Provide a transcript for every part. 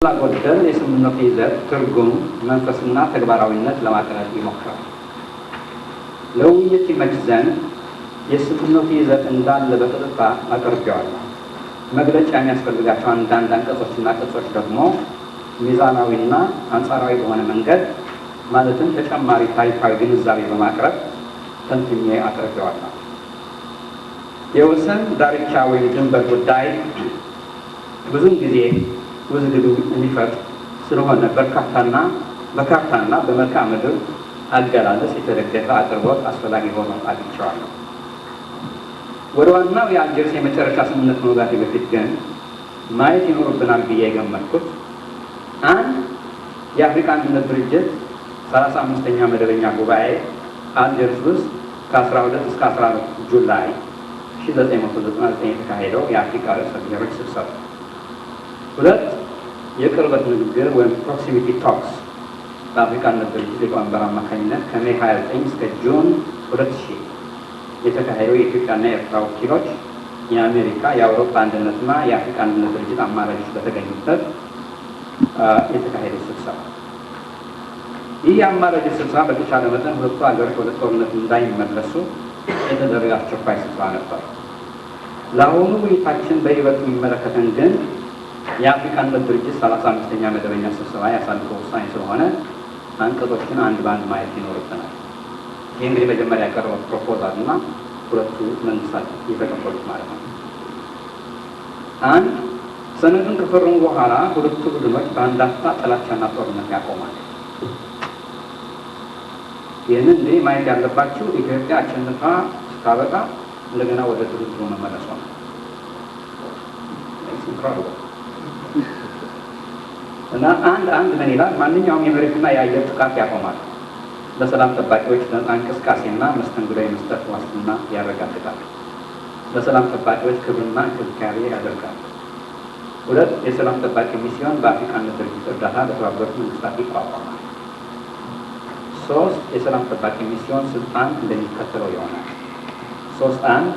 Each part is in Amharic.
ላጎደል የስምምነቱ ይዘት ትርጉም መንፈስና ተግባራዊነት ለማቅረብ ይሞክራል። ለውይይት ይመች ዘንድ የስምምነቱ ይዘት እንዳለ በቀጥታ አቅርቤዋለሁ። መግለጫ የሚያስፈልጋቸው አንዳንድ አንቀጾችና ቅጾች ደግሞ ሚዛናዊና አንጻራዊ በሆነ መንገድ ማለትም ተጨማሪ ታሪካዊ ግንዛቤ በማቅረብ ተንትኜ አቅርቤዋለሁ። የወሰን ዳርቻ ወይም ድንበር ጉዳይ ብዙም ጊዜ ውዝግብ የሚፈጥር ስለሆነ በካርታና በመልክዓ ምድር አገላለጽ የተደገፈ አቅርቦት አስፈላጊ ሆኖ አግኝቼዋለሁ። ወደ ዋናው የአልጀርስ የመጨረሻ ስምምነት መውጋት በፊት ግን ማየት ይኖርብናል ብዬ የገመትኩት አንድ የአፍሪካ አንድነት ድርጅት 35ኛ መደበኛ ጉባኤ አልጀርስ ውስጥ ከ12 እስከ 14 ጁላይ 1999 የተካሄደው የአፍሪካ ርዕሰ ብሔሮች ስብሰባ፣ ሁለት የቅርበት ንግግር ወይም ፕሮክሲሚቲ ቶክስ በአፍሪካ አንድነት ድርጅት ሊቀመንበር አማካኝነት ከሜይ 29 እስከ ጁን 2000 የተካሄደው የኢትዮጵያና የኤርትራ ወኪሎች፣ የአሜሪካ፣ የአውሮፓ አንድነትና የአፍሪካ አንድነት ድርጅት አማራጮች በተገኙበት የተካሄደው ስብሰባ። ይህ የአማራጭ ስብሰባ በተቻለ መጠን ሁለቱ ሀገሮች ወደ ጦርነት እንዳይመለሱ የተደረገ አስቸኳይ ስብሰባ ነበር። ለአሁኑ ውይይታችን በይበልጥ የሚመለከተን ግን የአፍሪካ አንድነት ድርጅት 35ኛ መደበኛ ስብሰባ ያሳለፈው ውሳኔ ስለሆነ አንቀጾችን አንድ በአንድ ማየት ይኖርብናል። ይህ እንግዲህ መጀመሪያ ያቀረበው ፕሮፖዛል እና ሁለቱ መንግስታት የተቀበሉት ማለት ነው። አንድ ሰነዱን ከፈረሙ በኋላ ሁለቱ ቡድኖች በአንድ አፍታ ጥላቻና ጦርነት ያቆማል። ይህንን እንግዲህ ማየት ያለባችሁ ኢትዮጵያ አሸንፋ ስታበቃ እንደገና ወደ ድርድሩ መመለሷ ነው። እና አንድ ምን ይላል? ማንኛውም የመሬትና የአየር ጥቃት ያቆማል። ለሰላም ጠባቂዎች ነፃ እንቅስቃሴና መስተንግዶ የመስጠት ዋስትና ያረጋግጣል። ለሰላም ጠባቂዎች ክብርና እንክብካቤ ያደርጋል። ሁለት የሰላም ጠባቂ ሚስዮን በአፍሪካ አንድነት ድርጅት እርዳታ በተባበሩት መንግስታት ይቋቋማል። ሶስት የሰላም ጠባቂ ሚስዮን ስልጣን እንደሚከተለው ይሆናል። 3.1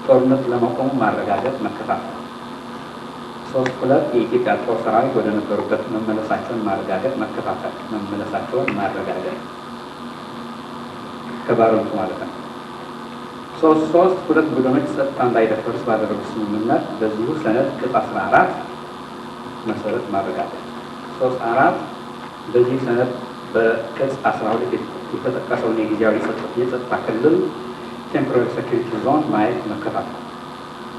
ጦርነት ለመቆሙ ማረጋገጥ መከታተል። 3.2 የኢትዮጵያ ጦር ሰራዊት ወደ ነበሩበት መመለሳቸውን ማረጋገጥ መከታተል። መመለሳቸውን ማረጋገጥ ከባረንቱ ማለት ነው። 3.3 ሁለት ቡድኖች ጸጥታ እንዳይደፈርስ ባደረጉት ስምምነት በዚሁ ሰነድ ቅጽ 14 መሰረት ማረጋገጥ። 3.4 በዚህ ሰነድ በቅጽ 12 የተጠቀሰውን የጊዜያዊ የጸጥታ ክልል ቴምፖራሪ ሴኩሪቲ ዞን ማየት መከታተል።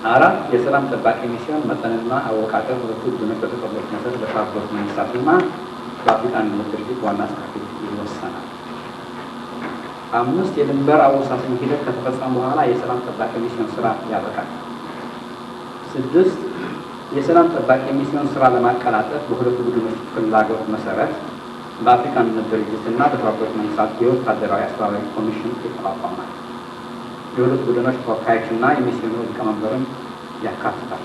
4 የሰላም ጠባቂ ሚስዮን መጠንና አወቃቀር ሁለቱ ቡድኖች በተቀበሉት መሰረት በተባበሩት መንግስታትና በአፍሪካ አንድነት ድርጅት ዋና ጸሐፊ ይወሰናል። 5 የድንበር አወሳሰን ሂደት ከተፈጸመ በኋላ የሰላም ጠባቂ ሚስዮን ስራ ያበቃል። 6 የሰላም ጠባቂ ሚስዮን ስራ ለማቀላጠፍ በሁለቱ ቡድኖች ፍላጎት መሰረት በአፍሪካ አንድነት ድርጅትና በተባበሩት መንግስታት የወታደራዊ አስተባባሪ ኮሚሽን ይቋቋማል። የሁለት ቡድኖች ተወካዮችና የሚስዮኑ ሊቀመንበርን ያካትታል።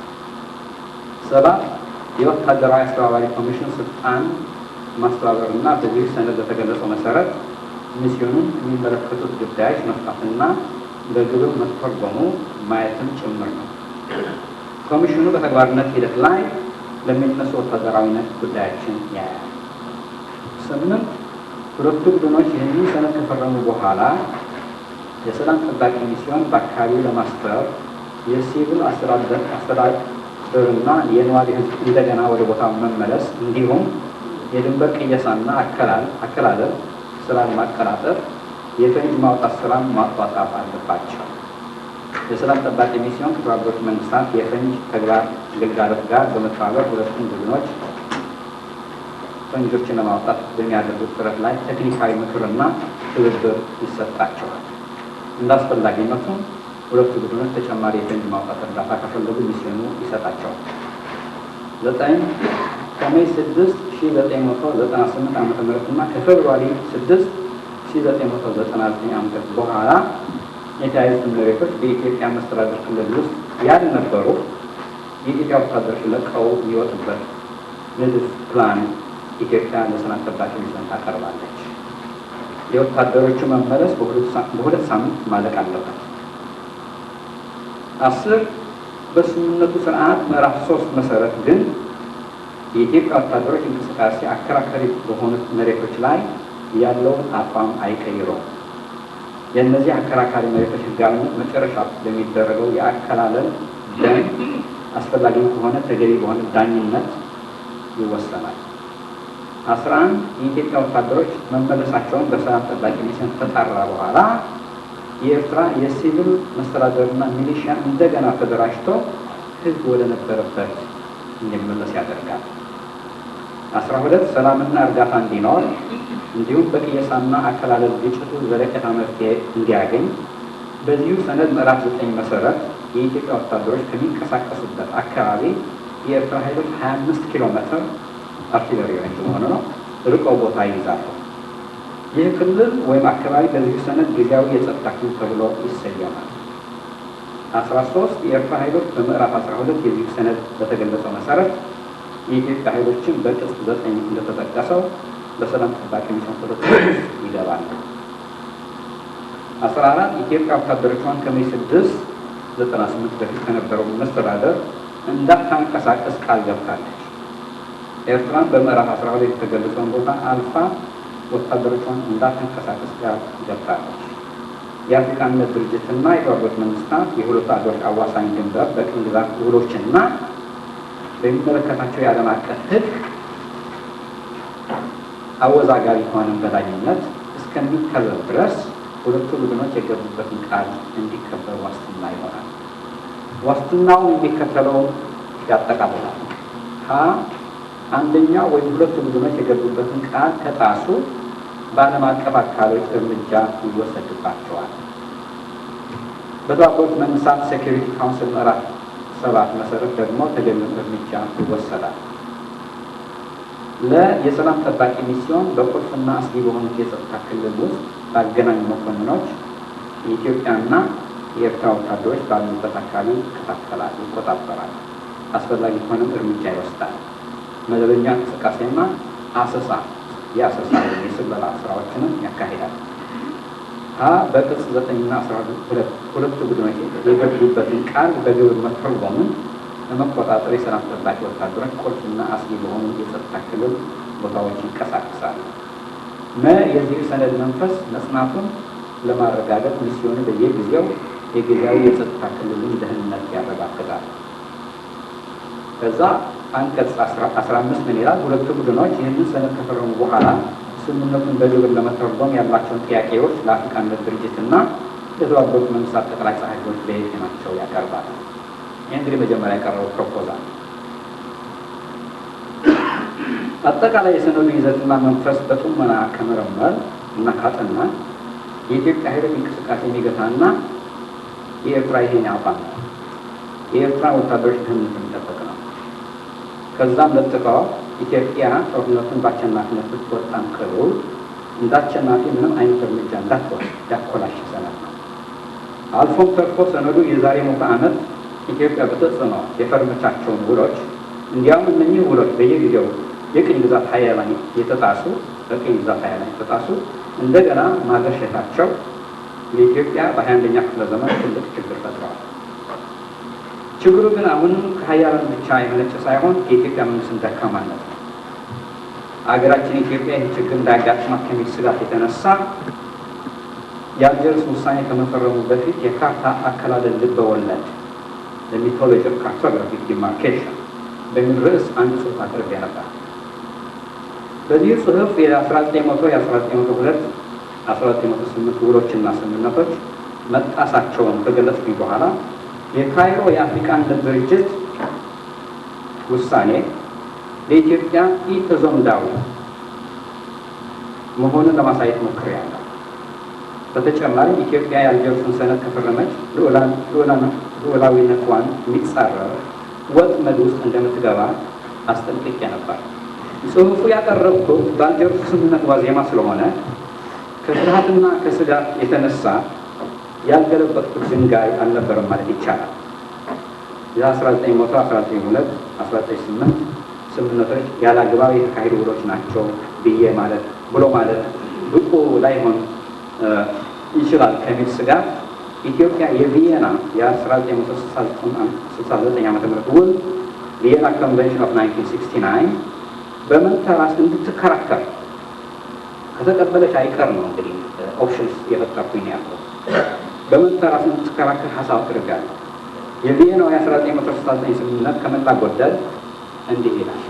7 የወታደራዊ አስተባባሪ ኮሚሽን ስልጣን ማስተባበርና በዚህ ሰነድ በተገለጸው መሰረት ሚስዮኑን የሚመለከቱት ጉዳዮች መፍታትና በግብር መተርጎሙ ማየትም ጭምር ነው። ኮሚሽኑ በተግባርነት ሂደት ላይ ለሚነሱ ወታደራዊነት ጉዳዮችን ያያል። 8 ሁለቱ ቡድኖች ይህንን ሰነድ ከፈረሙ በኋላ የሰላም ጠባቂ ሚስዮን በአካባቢው ለማስፈር የሲቪል አስተዳደርና የነዋሪ ህዝብ እንደገና ወደ ቦታው መመለስ እንዲሁም የድንበር ቅየሳና አከላለል ስራ ለማቀላጠፍ የፈንጅ ማውጣት ስራ ማጧጣፍ አለባቸው። የሰላም ጠባቂ ሚስዮን ከተባበሩት መንግስታት የፈንጅ ተግባር ግልጋሎት ጋር በመተባበር ሁለቱም ቡድኖች ፈንጆችን ለማውጣት በሚያደርጉት ጥረት ላይ ቴክኒካዊ ምክርና ትብብር ይሰጣቸዋል። እንዳስፈላጊነቱ ሁለቱ ቡድኖች ተጨማሪ የፈንጅ ማውጣት እርዳታ ከፈለጉ ሚስዮኑ ይሰጣቸዋል። 9 ከሜይ 6 1998 ዓ.ም እና ከፌብሩዋሪ 6 1999 ዓ.ም በኋላ የተያዙት መሬቶች በኢትዮጵያ መስተዳድር ክልል ውስጥ ያልነበሩ የኢትዮጵያ ወታደሮች ለቀው የሚወጡበት ንድፍ ፕላን ኢትዮጵያ ለሰላም ጠባቂ ሚስዮን ታቀርባለች። የወታደሮቹ መመለስ በሁለት ሳምንት ማለቅ አለበት። 10 በስምምነቱ ስርዓት ምዕራፍ 3 መሰረት ግን የኢትዮጵያ ወታደሮች እንቅስቃሴ አከራካሪ በሆኑት መሬቶች ላይ ያለውን አቋም አይቀይረውም። የእነዚህ አከራካሪ መሬቶች ህጋዊነት መጨረሻ በሚደረገው የአከላለል ደንብ አስፈላጊ ከሆነ ተገቢ በሆነ ዳኝነት ይወሰናል። 11 የኢትዮጵያ ወታደሮች መመለሳቸውን በሰላም ጠባቂ ሚስዮን ከተጣራ በኋላ የኤርትራ የሲቪል መስተዳደርና ሚሊሻ እንደገና ተደራጅቶ ህዝብ ወደ ነበረበት እንዲመለስ ያደርጋል። 12 ሰላምና እርጋታ እንዲኖር እንዲሁም በቅየሳና አከላለል ግጭቱ ዘለቄታ መፍትሄ እንዲያገኝ በዚሁ ሰነድ ምዕራፍ 9 መሰረት የኢትዮጵያ ወታደሮች ከሚንቀሳቀሱበት አካባቢ የኤርትራ ኃይሎች 25 ኪሎ ሜትር አርቲለሪ ሬንጅ መሆኑ ነው ርቀው ቦታ ይይዛሉ። ይህ ክልል ወይም አካባቢ በዚሁ ሰነድ ጊዜያዊ የጸጥታ ክልል ተብሎ ይሰየማል። 13 የኤርትራ ኃይሎች በምዕራፍ 12 የዚሁ ሰነድ በተገለጸው መሰረት የኢትዮጵያ ኃይሎችን በቅጽ 9 እንደተጠቀሰው በሰላም ጠባቂ ሚስዮን ቁጥጥር ይገባሉ። 14 ኢትዮጵያ ወታደሮቿን ከሜይ 6 98 በፊት ከነበረው መስተዳደር እንዳታንቀሳቀስ ቃል ገብታለች። ኤርትራን በምዕራፍ 12 የተገለጸውን ቦታ አልፋ ወታደሮቿን እንዳታንቀሳቀስ ቃል ገብታለች። የአፍሪካ አንድነት ድርጅትና የተባበሩት መንግስታት የሁለቱ አገሮች አዋሳኝ ድንበር በቅኝ ግዛት ውሎችና በሚመለከታቸው የዓለም አቀፍ ሕግ አወዛጋቢ ከሆነ በዳኝነት እስከሚከበር ድረስ ሁለቱ ቡድኖች የገቡበትን ቃል እንዲከበር ዋስትና ይሆናል። ዋስትናውን የሚከተለውን ያጠቃልላል። አንደኛው ወይም ሁለቱ ቡድኖች የገቡበትን ቃል ከጣሱ በዓለም አቀፍ አካሎች እርምጃ ይወሰድባቸዋል። በተባበሩት መንግስታት ሴኪሪቲ ካውንስል ምዕራፍ 7 መሰረት ደግሞ ተገቢውን እርምጃ ይወሰዳል። የሰላም ጠባቂ ሚስዮን በቁልፍና አስጊ በሆኑት የጸጥታ ክልል ውስጥ ባገናኙ መኮንኖች የኢትዮጵያና የኤርትራ ወታደሮች ባሉበት አካባቢ ይከታተላል፣ ይቆጣጠራል። አስፈላጊ ከሆነም እርምጃ ይወስዳል። መደበኛ እንቅስቃሴና አሰሳ የአሰሳ የስለላ ስራዎችንም ያካሂዳል። በቅጽ 9ና 12 ሁለቱ ቡድኖች የገቡበትን ቃል በግብር መተርጎምን ለመቆጣጠር የሰላም ጠባቂ ወታደሮች ቁልፍና አስጊ በሆኑ የጸጥታ ክልል ቦታዎች ይንቀሳቀሳሉ። የዚህ ሰነድ መንፈስ መጽናቱን ለማረጋገጥ ሚስዮኑ በየጊዜው የጊዜያዊ የጸጥታ ክልልን ደህንነት ያረጋግጣል። ከዛ አንቀጽ 15 ምን ይላል? ሁለቱ ቡድኖች ይህንን ሰነድ ከፈረሙ በኋላ ስምምነቱን በግብር ለመተርጎም ያላቸውን ጥያቄዎች ለአፍሪካ አንድነት ድርጅትና የተባበሩት መንግስታት ጠቅላይ ጸሐፊዎች በየፊናቸው ያቀርባል። ይህ እንግዲህ መጀመሪያ ያቀረበው ፕሮፖዛል አጠቃላይ የሰነዱ ይዘትና መንፈስ በጥሞና ከመረመር እና ካጠና የኢትዮጵያ ኃይሎች እንቅስቃሴ የሚገታና የኤርትራ ይሄን አቋም ነው። የኤርትራ ወታደሮች ደህንነት የሚጠበቅ ነው። ከዛም ለጥቀው ኢትዮጵያ ጦርነቱን በአሸናፊነት ብትወጣም ቅሉ እንደ አሸናፊ ምንም አይነት እርምጃ እንዳትወስድ ያኮላሽ ሰነድ ነው። አልፎም ተርፎ ሰነዱ የዛሬ 100 ዓመት ኢትዮጵያ በተጽዕኖ የፈረመቻቸውን ውሎች እንዲያውም እነኚህ ውሎች በየጊዜው የቅኝ ግዛት ኃይላት የተጣሱ በቅኝ ግዛት ኃይላት የተጣሱ እንደገና ማገርሸታቸው ለኢትዮጵያ በ21ኛ ክፍለ ዘመን ትልቅ ችግር ፈጥረዋል። ችግሩ ግን አሁንም ከሀያላን ብቻ የመነጨ ሳይሆን የኢትዮጵያ መንግስት ደካማነት ነው። አገራችን ኢትዮጵያ ይህ ችግር እንዳያጋጥማት ከሚል ስጋት የተነሳ የአልጀርስ ውሳኔ ከመፈረሙ በፊት የካርታ አከላለል ልበ ወለድ ለሚቶሎጂ ኦፍ ካርቶግራፊክ ዲማርኬሽን በሚል ርዕስ አንድ ጽሑፍ አቅርቤ ነበር። በዚህ ጽሑፍ የ1900 የ1902 1908 ውሎችና ስምምነቶች መጣሳቸውን ከገለጽኩኝ በኋላ የካይሮ የአፍሪካ አንድነት ድርጅት ውሳኔ ለኢትዮጵያ ኢተዞምዳዊ መሆኑን ለማሳየት ሞክሬያለሁ። በተጨማሪም ኢትዮጵያ የአልጀርሱን ሰነድ ከፈረመች ሉዓላዊነቷን የሚጻረር ወጥመድ ውስጥ እንደምትገባ አስጠንቅቄ ነበር። ጽሑፉ ያቀረብኩት በአልጀርሱ ስምምነት ዋዜማ ስለሆነ ከፍርሃትና ከስጋት የተነሳ ያልገለበጥኩት ድንጋይ አልነበረም ማለት ይቻላል። የ1900 1902 1908 ስምምነቶች ያለአግባብ የተካሄዱ ውሎች ናቸው ብሎ ማለት ብቁ ላይሆን ይችላል ከሚል ስጋት ኢትዮጵያ የቪየና የ1969 ዓ.ም ውል ቪየና ኮንቬንሽን ኦፍ 1969 በመንተራስ እንድትከራከር ከተቀበለች አይቀር ነው እንግዲህ ኦፕሽንስ የፈጠርኩኝ ያለው በመንተራስ እንድትከራከር ሀሳብ አቅርቤያለሁ። የቪየናው የ1969 ስምምነት ከሞላ ጎደል እንዲህ ይላል።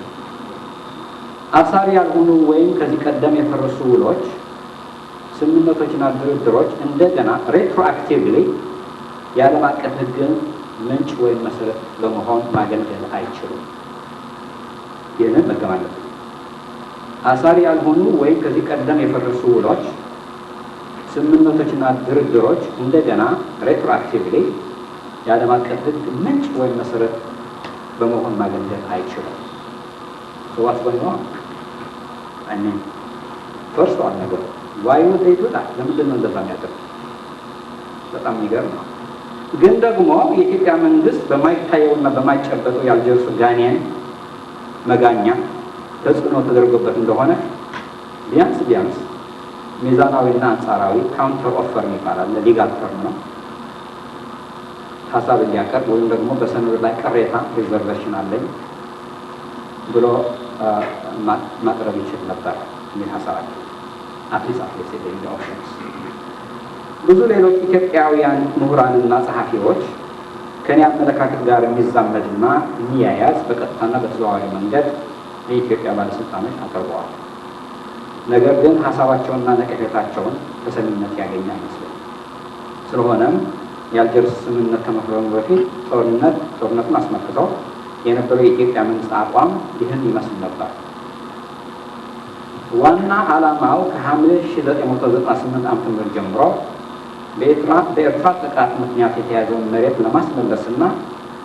አሳሪ ያልሆኑ ወይም ከዚህ ቀደም የፈረሱ ውሎች፣ ስምምነቶችና ድርድሮች እንደገና ሬትሮአክቲቭሊ የዓለም አቀፍ ሕግን ምንጭ ወይም መሰረት በመሆን ማገልገል አይችሉም። ይህንን መገማለት ነው። አሳሪ ያልሆኑ ወይም ከዚህ ቀደም የፈረሱ ውሎች፣ ስምምነቶችና ድርድሮች እንደገና ሬትሮአክቲቭሊ የዓለም አቀፍ ሕግ ምንጭ ወይም መሰረት በመሆን ማገልገል አይችሉም። ሰዋት በይዋ ፈርስት ዋን ነገር ዋይ ወደ ይላል። ለምንድን ነው እንደዛ የሚያደርጉት? በጣም የሚገርም ነው። ግን ደግሞ የኢትዮጵያ መንግስት በማይታየውና በማይጨበጠው የአልጀርሱ ጋኔን መጋኛ ተጽዕኖ ተደርጎበት እንደሆነ ቢያንስ ሚዛናዊና አንጻራዊ ካውንተር ኦፈር ይባላል። ለሊጋል ተርም ነው። ሀሳብ እንዲያቀርብ ወይም ደግሞ በሰነዱ ላይ ቅሬታ ሪዘርቬሽን አለኝ ብሎ ማቅረብ ይችል ነበር የሚል ሀሳብ አለ። አትሊስት ኦፕሽንስ ብዙ ሌሎች ኢትዮጵያውያን ምሁራንና ጸሐፊዎች ከኔ አመለካከት ጋር የሚዛመድና የሚያያዝ በቀጥታና በተዘዋዋሪ መንገድ የኢትዮጵያ ባለስልጣኖች አቅርበዋል። ነገር ግን ሀሳባቸውንና ነቀፌታቸውን ተሰሚነት ያገኘ አይመስልም። ስለሆነም የአልጀርስ ስምምነት ከመፈረሙ በፊት ጦርነቱን አስመልክተው የነበረው የኢትዮጵያ መንግስት አቋም ይህን ይመስል ነበር። ዋና ዓላማው ከሐምሌ 1998 ዓ.ም ጀምሮ በኤርትራ ጥቃት ምክንያት የተያዘውን መሬት ለማስመለስና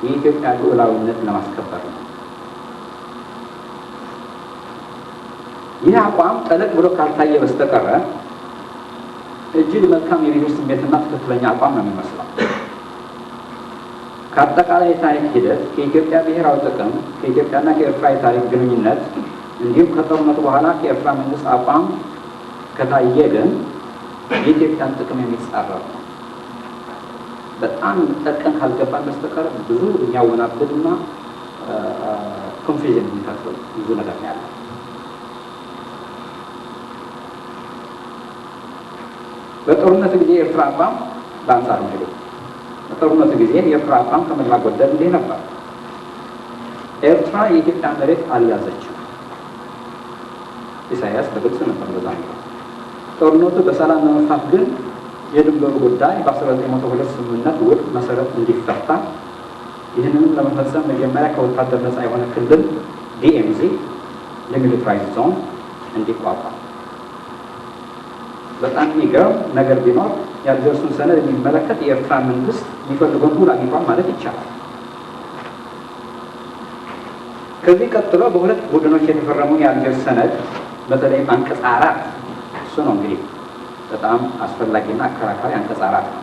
የኢትዮጵያ ሉዓላዊነት ለማስከበር ነው። ይህ አቋም ጠለቅ ብሎ ካልታየ በስተቀረ እጅግ መልካም የብሔር ስሜትና ትክክለኛ አቋም ነው የሚመስለው። ከአጠቃላይ የታሪክ ሂደት፣ ከኢትዮጵያ ብሔራዊ ጥቅም፣ ከኢትዮጵያና ከኤርትራ የታሪክ ግንኙነት እንዲሁም ከጦርነቱ በኋላ ከኤርትራ መንግስት አቋም ከታየ ግን የኢትዮጵያን ጥቅም የሚጻረር ነው። በጣም ጠቀን ካልገባን በስተቀር ብዙ የሚያወናብድና ኮንፊዥን የሚፈጥር ብዙ ነገር ነው ያለው። በጦርነቱ ጊዜ የኤርትራ አቋም በአንጻሩ ነው። በጦርነቱ ጊዜ የኤርትራ አቋም ከሞላ ጎደል እንዲህ ነበር። ኤርትራ የኢትዮጵያ መሬት አልያዘችም። ኢሳያስ በግልጽ ነበር በዛ ነው። ጦርነቱ በሰላም ለመፍታት ግን የድንበሩ ጉዳይ በ1902 ስምምነት ውል መሰረት እንዲፈታ፣ ይህንንም ለመፈጸም መጀመሪያ ከወታደር ነፃ የሆነ ክልል ዲኤምዚ የሚሊታራይዝ ዞን እንዲቋቋም። በጣም የሚገርም ነገር ቢኖር የአልጀርሱን ሰነድ የሚመለከት የኤርትራ መንግስት የሚፈልገውን ሁሉ አግኝቷል ማለት ይቻላል። ከዚህ ቀጥሎ በሁለት ቡድኖች የተፈረመው የአልጀርስ ሰነድ በተለይ አንቀጽ 4 እሱ ነው እንግዲህ በጣም አስፈላጊና አከራካሪ አንቀጽ 4 ነው።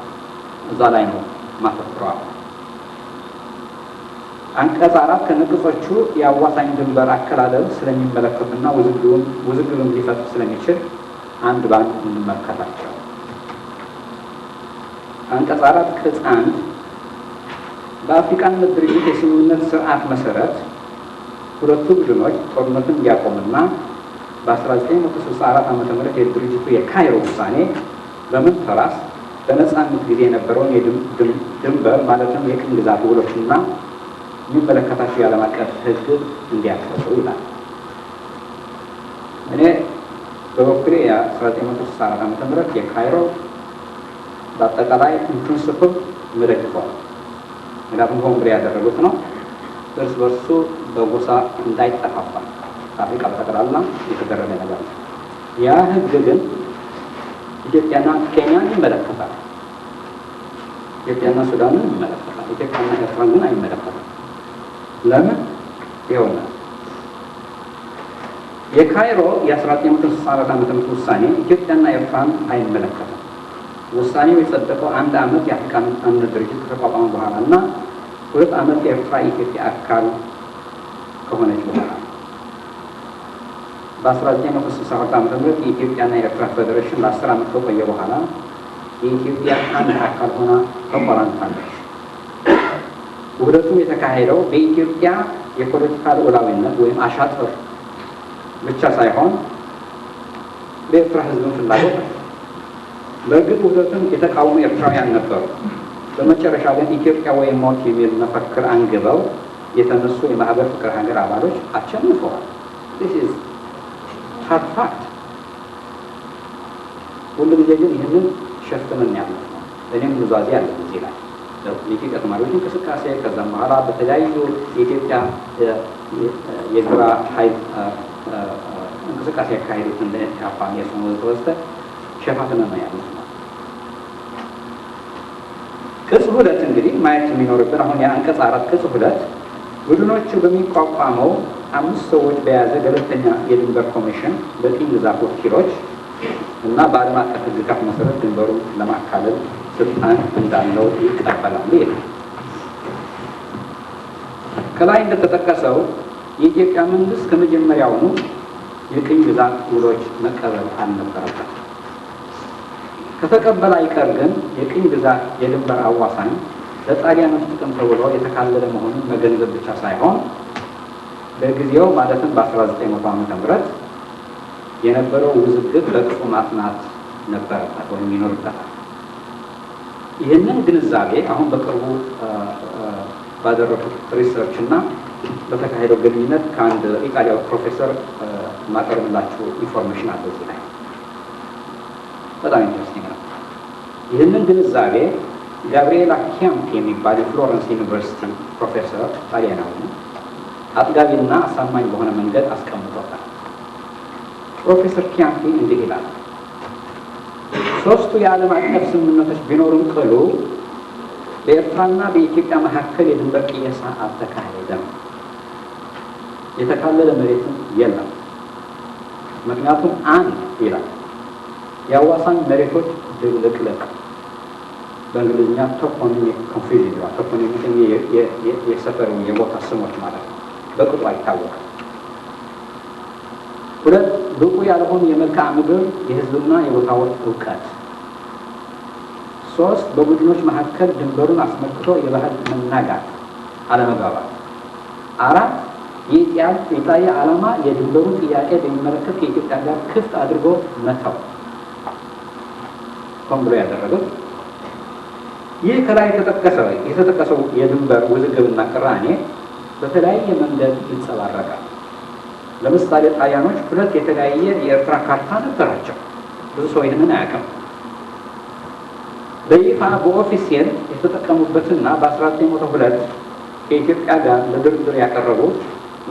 እዛ ላይ ነው ማተኩረዋል። አንቀጽ 4 ከንቅጾቹ የአዋሳኝ ድንበር አከላለል ስለሚመለከቱና ውዝግብም ሊፈጥር ስለሚችል አንድ ባንድ እንመለከታቸው። አንቀጽ 4 ቅጽ 1 በአፍሪካን ድርጅት የስምምነት ስርዓት መሰረት ሁለቱ ቡድኖች ጦርነቱን እንዲያቆምና በ1964 ዓ.ም የድርጅቱ የካይሮ ውሳኔ በመንተራስ በነፃነት ጊዜ የነበረውን ድንበር ማለትም የቅኝ ግዛት ውሎችና የሚመለከታቸው የዓለም አቀፍ ሕግ እንዲያከብሩ ይላል። እኔ በበኩሌ የ1964 ዓ.ም የካይሮ በአጠቃላይ ኢንፕሪንስፕል ምደግፈዋል። ምክንያቱም ኮንግሬ ያደረጉት ነው። እርስ በርሱ በጎሳ እንዳይጠፋፋ አፍሪካ በጠቅላላ የተደረገ ነገር ነው። ያ ህግ ግን ኢትዮጵያና ኬንያን ይመለከታል። ኢትዮጵያና ሱዳንን ይመለከታል። ኢትዮጵያና ኤርትራን ግን አይመለከታል። ለምን ይሆነ? የካይሮ የ1964 ዓ.ም ውሳኔ ኢትዮጵያና ኤርትራን አይመለከትም። ውሳኔው የጸደቀው 1 ዓመት የአፍሪካ አንድነት ድርጅት ከተቋቋመ በኋላ እና 2 ዓመት የኤርትራ የኢትዮጵያ አካል ከሆነች በኋላ በ1964 ዓ.ም የኢትዮጵያና የኤርትራ ፌዴሬሽን ለ10 ዓመት ከቆየ በኋላ የኢትዮጵያ አንድ አካል ሆና ተቆራኝታለች። ውህደቱም የተካሄደው በኢትዮጵያ የፖለቲካ ሉዓላዊነት ወይም አሻጥር ብቻ ሳይሆን በኤርትራ ሕዝብን ፍላጎት ነው። በእርግጥ ውህደቱን የተቃወሙ ኤርትራውያን ነበሩ። በመጨረሻ ግን ኢትዮጵያ ወይም ሞት የሚል መፈክር አንግበው የተነሱ የማህበር ፍቅር ሀገር አባሎች አሸንፈዋል። this is hard fact። ሁሉ ጊዜ ግን ይህንን ሸፍነን ያለው ነው። እኔም ኑዛዜ አለ እዚህ ላይ የኢትዮጵያ ተማሪዎች እንቅስቃሴ ከዛም በኋላ በተለያዩ የኢትዮጵያ የግራ ኃይል እንቅስቃሴ ያካሄዱት እንደ ኢህአፓ የስሙ ተወስተ ሸፋፍነን ነው ያለው። ቅጽ 2 እንግዲህ ማየት የሚኖርብን አሁን የአንቀጽ 4 ቅጽ 2 ቡድኖቹ በሚቋቋመው 5 ሰዎች በያዘ ገለልተኛ የድንበር ኮሚሽን በቅኝ ግዛት ወኪሎች እና በዓለም አቀፍ ሕግጋት መሰረት ድንበሩን ለማካለል ስልጣን እንዳለው ይቀበላሉ ይላል። ከላይ እንደተጠቀሰው የኢትዮጵያ መንግስት ከመጀመሪያውኑ የቅኝ ግዛት ውሎች መቀበል አልነበረበት። ከተቀበለ አይቀር ግን የቅኝ ግዛት የድንበር አዋሳኝ ለጣሊያኖች ጥቅም ተብሎ የተካለለ መሆኑን መገንዘብ ብቻ ሳይሆን በጊዜው ማለትም በ1900 ዓ.ም የነበረው ውዝግብ በቅጡ ማጥናት ነበረበት ወይም ይኖርበታል። ይህንን ግንዛቤ አሁን በቅርቡ ባደረጉት ሪሰርች እና በተካሄደው ግንኙነት ከአንድ ኢጣሊያዊ ፕሮፌሰር ማቀርብላችሁ ኢንፎርሜሽን አለ እዚህ ላይ በጣም ኢንትረስቲንግ ነው። ይህንን ግንዛቤ ጋብሪኤላ ኪያምፒ የሚባል የፍሎረንስ ዩኒቨርሲቲ ፕሮፌሰር ጣሊያናዊ አጥጋቢና አሳማኝ በሆነ መንገድ አስቀምጦታል። ፕሮፌሰር ኪያምፒ እንዲህ ይላል። ሶስቱ የዓለም አቀፍ ስምምነቶች ቢኖሩም ቅሉ በኤርትራና በኢትዮጵያ መካከል የድንበር ቅየሳ አልተካሄደም። የተካለለ መሬትም የለም። ምክንያቱም አንድ ይላል የአዋሳኝ መሬቶች ድብልቅልቅ በእንግሊዝኛ ቶፖኒሚክ ኮንፊውዥን ይላል። ቶፖኒሚክ የሰፈር የቦታ ስሞች ማለት ነው። በቅጡ አይታወቅም። 2 ብቁ ያልሆኑ የመልክዓ ምድር የህዝብና የቦታዎች እውቀት። 3 በቡድኖች መካከል ድንበሩን አስመልክቶ የባህል መናጋት አለመግባባት። 4 የኢጣሊያ ዓላማ የድንበሩን ጥያቄ በሚመለከት ከኢትዮጵያ ጋር ክፍት አድርጎ መተው ሆን ብሎ ያደረገው። ይህ ከላይ የተጠቀሰው የድንበር ውዝግብና ቅራኔ በተለያየ መንገድ ይንጸባረቃል። ለምሳሌ ጣሊያኖች 2 የተለያየ የኤርትራ ካርታ ነበራቸው። ብዙ ሰው ይህንን አያውቅም። በይፋ በኦፊሴል የተጠቀሙበትና በ1902 ከኢትዮጵያ ጋር ለድርድር ያቀረቡት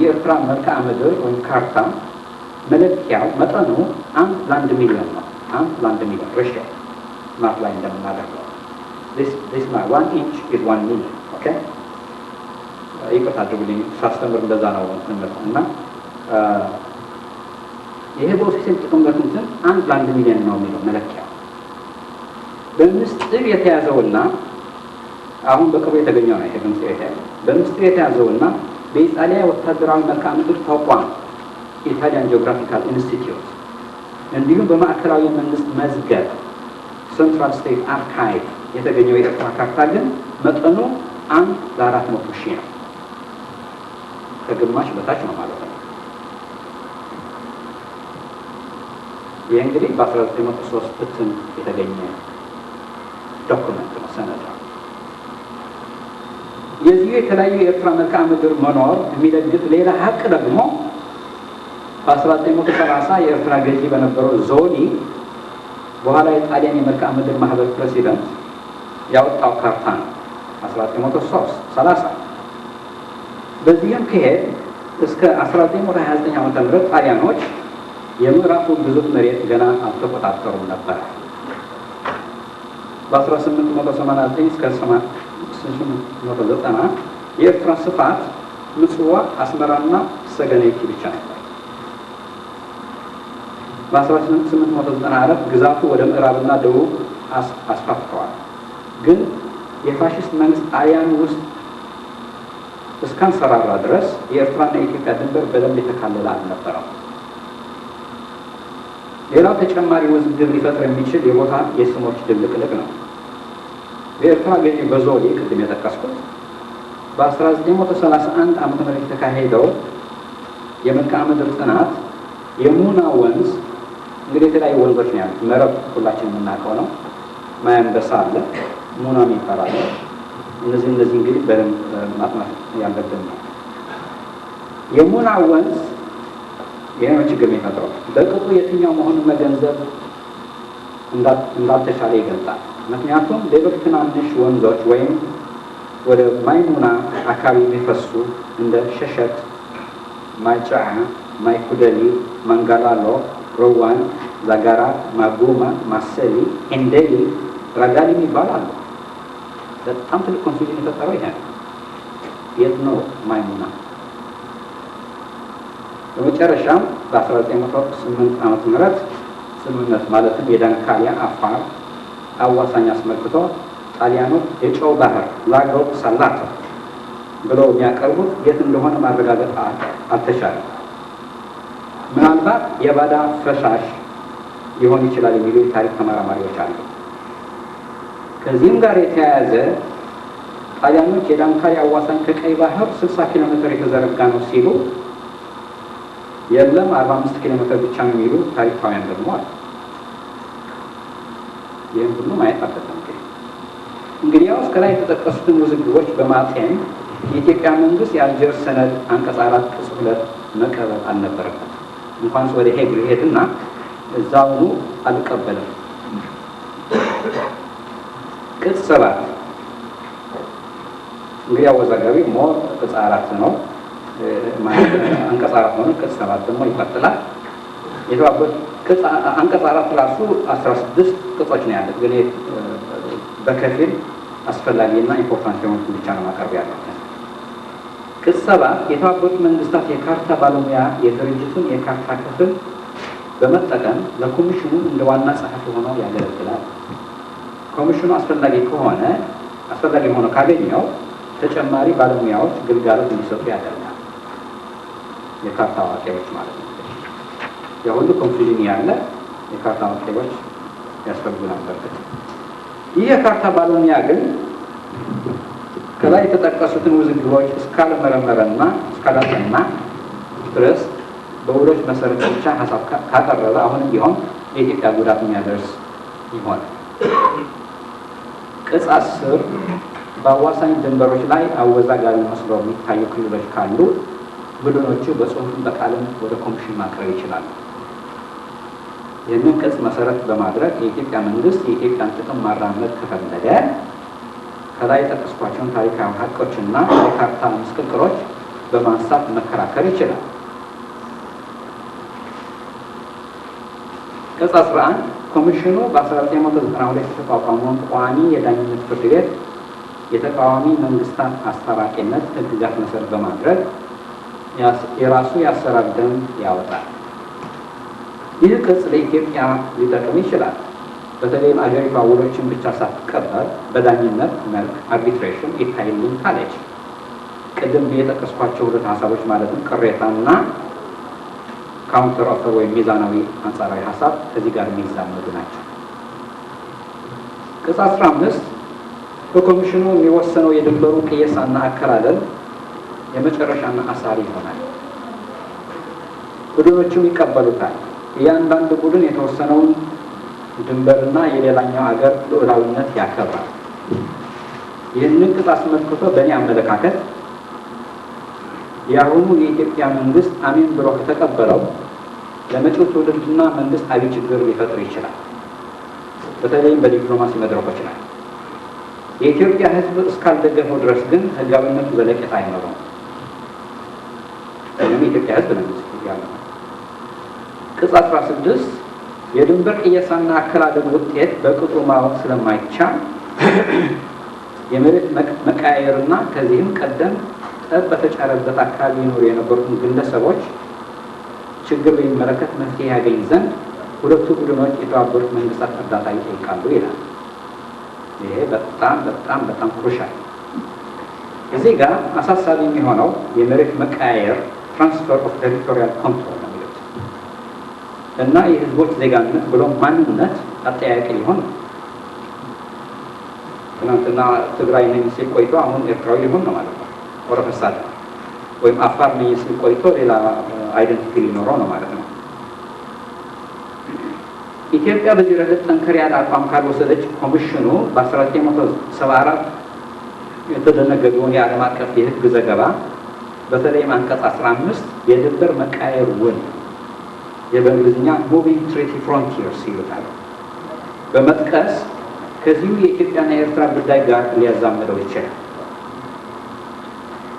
የኤርትራ መልክዓ ምድር ወይም ካርታ መለኪያው መጠኑ 1 ለ1 ሚሊዮን ነው። 1 ለ1 ሚሊዮን ሬሽዮ ማፕ ላይ እንደምናደርገው this my 1 inch is 1 million ኦኬ። ይቅርታ አድርጉልኝ ሳስተምር እንደዛ ነው እና ይሄ በኦፊሴል ጥቅምበት እንትን 1 ለ1 ሚሊዮን ነው የሚለው መለኪያው። በምስጢር የተያዘውና አሁን በቅርቡ የተገኘው ነው። ይሄ በምስጢር የተያዘው የተያዘውና በኢጣሊያ ወታደራዊ መልክዓ ምድር ተቋም ኢታሊያን ጂኦግራፊካል ኢንስቲትዩት እንዲሁም በማዕከላዊ መንግስት መዝገብ ሴንትራል ስቴት አርካይቭ የተገኘው የኤርትራ ካርታ ግን መጠኑ 1 ለ400 ሺህ ነው። ከግማሽ በታች ነው ማለት ነው። ይህ እንግዲህ በ1903 እትም የተገኘ ዶክመንት ነው፣ ሰነድ ነው። የዚህ የተለያዩ የኤርትራ መልክዓ ምድር መኖር የሚደግፍ ሌላ ሀቅ ደግሞ በ1930 የኤርትራ ገዢ በነበረው ዞኒ በኋላ የጣሊያን የመልክዓ ምድር ማህበር ፕሬሲደንት ያወጣው ካርታ ነው 1930። በዚህም ከሄድ እስከ 1929 ዓ.ም ጣሊያኖች የምዕራቡን ግዙፍ መሬት ገና አልተቆጣጠሩም ነበር። በ1889 እስከ 1890 የኤርትራ ስፋት ምጽዋ፣ አስመራና ሰገነይቲ ብቻ ነበር። በ1894 ግዛቱ ወደ ምዕራብና ደቡብ አስፋፍተዋል። ግን የፋሽስት መንግስት ጣሊያን ውስጥ እስካንሰራራ ድረስ የኤርትራና የኢትዮጵያ ድንበር በደንብ የተካለለ አልነበረም። ሌላው ተጨማሪ ውዝግብ ሊፈጥር የሚችል የቦታ የስሞች ድብልቅልቅ ነው። በኤርትራ ገዢ በዞሊ ቅድም የጠቀስኩት በ1931 ዓመተ ምህረት የተካሄደው የመልክዓ ምድር ጥናት የሙና ወንዝ እንግዲህ የተለያዩ ወንዞች ነው ያሉት። መረብ ሁላችን የምናውቀው ነው። ማያንበሳ አለ፣ ሙና ይባላል። እነዚህ እንግዲህ በደንብ ማጥናት ያለብን ነው። የሙና ወንዝ ይሄ ነው ችግር የሚፈጥረው። በቅጡ የትኛው መሆኑን መገንዘብ እንዳልተቻለ ይገልጻል። ምክንያቱም ሌሎች ትናንሽ ወንዞች ወይም ወደ ማይሙና አካባቢ የሚፈሱ እንደ ሸሸት፣ ማይጫ፣ ማይኩደሊ፣ መንጋላሎ፣ ሮዋን፣ ዛጋራ፣ ማጉማ፣ ማሰሊ፣ ኤንዴሊ፣ ራጋሊ ይባላሉ። በጣም ትልቅ ኮንፊውዥን የፈጠረው ይሄ ነው። የት ነው ማይሙና? በመጨረሻም በ1908 ዓመተ ምህረት ስምምነት ማለትም የዳንካሊያ አፋር አዋሳኝ አስመልክቶ ጣሊያኖች የጨው ባህር ላጎ ሳላቶ ብለው የሚያቀርቡት የት እንደሆነ ማረጋገጥ አልተቻለም። ምናልባት የባዳ ፈሳሽ ሊሆን ይችላል የሚሉ የታሪክ ተመራማሪዎች አሉ። ከዚህም ጋር የተያያዘ ጣሊያኖች የዳንካሊያ አዋሳኝ ከቀይ ባህር 60 ኪሎ ሜትር የተዘረጋ ነው ሲሉ የለም 45 ኪሎ ሜትር ብቻ ነው የሚሉ ታሪካውያን ደግሞ አሉ። ይህም ሁሉ ማየት አለብን። እንግዲያውስ ከላይ የተጠቀሱትን ውዝግቦች በማጤን የኢትዮጵያ መንግስት የአልጀርስ ሰነድ አንቀጽ 4 ቅጽ 2 መቀበል አልነበረበትም። እንኳንስ ወደ ሄግ ሄድና እዛውኑ አልቀበልም። ቅጽ 7 እንግዲህ አወዛጋቢ ሞር ቅጽ 4 ነው ማለት አንቀጽ 4 ነው። ቅጽ 7 ደግሞ ይቀጥላል። የተባበሩት ቅጽ አንቀጽ 4 ራሱ 16 ቅጾች ነው ያሉት፣ ግን በከፊል አስፈላጊና ኢምፖርታንት የሆኑት ብቻ ነው ማቅረብ ያለው። ቅጽ 7 የተባበሩት መንግስታት የካርታ ባለሙያ የድርጅቱን የካርታ ክፍል በመጠቀም ለኮሚሽኑ እንደ ዋና ጸሐፊ ሆነው ያገለግላል። ኮሚሽኑ አስፈላጊ ሆኖ ካገኘው ተጨማሪ ባለሙያዎች ግልጋሎት እንዲሰጡ ያደርጋል። የካርታ አዋቂዎች ማለት ነው። የሁሉ ኮንፊውዥን ያለ የካርታ አዋቂዎች ያስፈልጉ ነበር። ይህ የካርታ ባለሙያ ግን ከላይ የተጠቀሱትን ውዝግቦች እስካልመረመረና እስካላጠና ድረስ በውሎች መሰረት ብቻ ሀሳብ ካቀረበ አሁንም ቢሆን የኢትዮጵያ ጉዳት የሚያደርስ ይሆናል። ቅጽ 10 በአዋሳኝ ድንበሮች ላይ አወዛጋቢ መስለው የሚታዩ ክልሎች ካሉ ቡድኖቹ በጽሁፍም በቃልም ወደ ኮሚሽን ማቅረብ ይችላሉ። ይህንን ቅጽ መሰረት በማድረግ የኢትዮጵያ መንግስት የኢትዮጵያን ጥቅም ማራመድ ከፈለገ ከላይ የጠቀስኳቸውን ታሪካዊ ሀቆችና የካርታ ምስክክሮች በማንሳት መከራከር ይችላል። ቅጽ 11 ኮሚሽኑ በ1992 የተቋቋመውን ቋሚ የዳኝነት ፍርድ ቤት የተቃዋሚ መንግስታት አስታራቂነት ህግጋት መሰረት በማድረግ የራሱ የአሰራር ደንብ ያወጣል። ይህ ቅጽ ለኢትዮጵያ ሊጠቅም ይችላል። በተለይም አገሪቷ ውሎችን ብቻ ሳትቀበል በዳኝነት መልክ አርቢትሬሽን ይታይልኝ ካለች ቅድም የጠቀስኳቸው ሁለት ሀሳቦች ማለትም ቅሬታና ካውንተር ኦፈር ወይም ሚዛናዊ አንጻራዊ ሀሳብ ከዚህ ጋር የሚዛመዱ ናቸው። ቅጽ 15 በኮሚሽኑ የሚወሰነው የድንበሩ ቅየሳና አከላለል የመጨረሻና አሳሪ ይሆናል። ቡድኖቹም ይቀበሉታል። እያንዳንዱ ቡድን የተወሰነውን ድንበርና የሌላኛው ሀገር ሉዓላዊነት ያከብራል። ይህንን ቅጽ አስመልክቶ በእኔ አመለካከት የአሁኑ የኢትዮጵያ መንግስት አሜን ብሎ ከተቀበለው ለመጪው ትውልድና መንግስት አብይ ችግር ሊፈጥር ይችላል። በተለይም በዲፕሎማሲ መድረኮች ላይ የኢትዮጵያ ሕዝብ እስካልደገፈው ድረስ ግን ህጋዊነቱ ዘለቄታ አይኖረውም። የኢትዮጵያ ሕዝብ ነው ያለው። ቅጽ 16 የድንበር ቅየሳና አከላለል ውጤት በቅጡ ማወቅ ስለማይቻል የመሬት መቃየርና ከዚህም ቀደም ጠብ በተጫረበት አካባቢ ይኖሩ የነበሩትን ግለሰቦች ችግር በሚመለከት መፍትሄ ያገኝ ዘንድ ሁለቱ ቡድኖች የተባበሩት መንግስታት እርዳታ ይጠይቃሉ ይላል። ይሄ በጣም ክሩሻል። እዚህ ጋር አሳሳቢ የሚሆነው የመሬት መቃየር ትራንስፈር ኦፍ ቴሪቶሪያል ኮንትሮል ነው የሚሉት እና የህዝቦች ዜጋነት ብሎ ማንነት አጠያያቂ ሊሆን ነው። ትናንትና ትግራይ ነኝ ሲል ቆይቶ አሁን ኤርትራዊ ሊሆን ነው ማለት ነው። ኦሮፈሳል ወይም አፋር ልዩ ስም ቆይቶ ሌላ አይደንቲቲ ሊኖረው ነው ማለት ነው። ኢትዮጵያ በዚህ ረገድ ጠንከር ያለ አቋም ካልወሰደች ኮሚሽኑ በ1974 የተደነገገውን የዓለም አቀፍ የሕግ ዘገባ በተለይም አንቀጽ 15 የድንበር መቃየር ውል በእንግሊዝኛ ሙቪንግ ትሪቲ ፍሮንቲርስ ይሉታል በመጥቀስ ከዚሁ የኢትዮጵያና የኤርትራ ጉዳይ ጋር ሊያዛምደው ይችላል።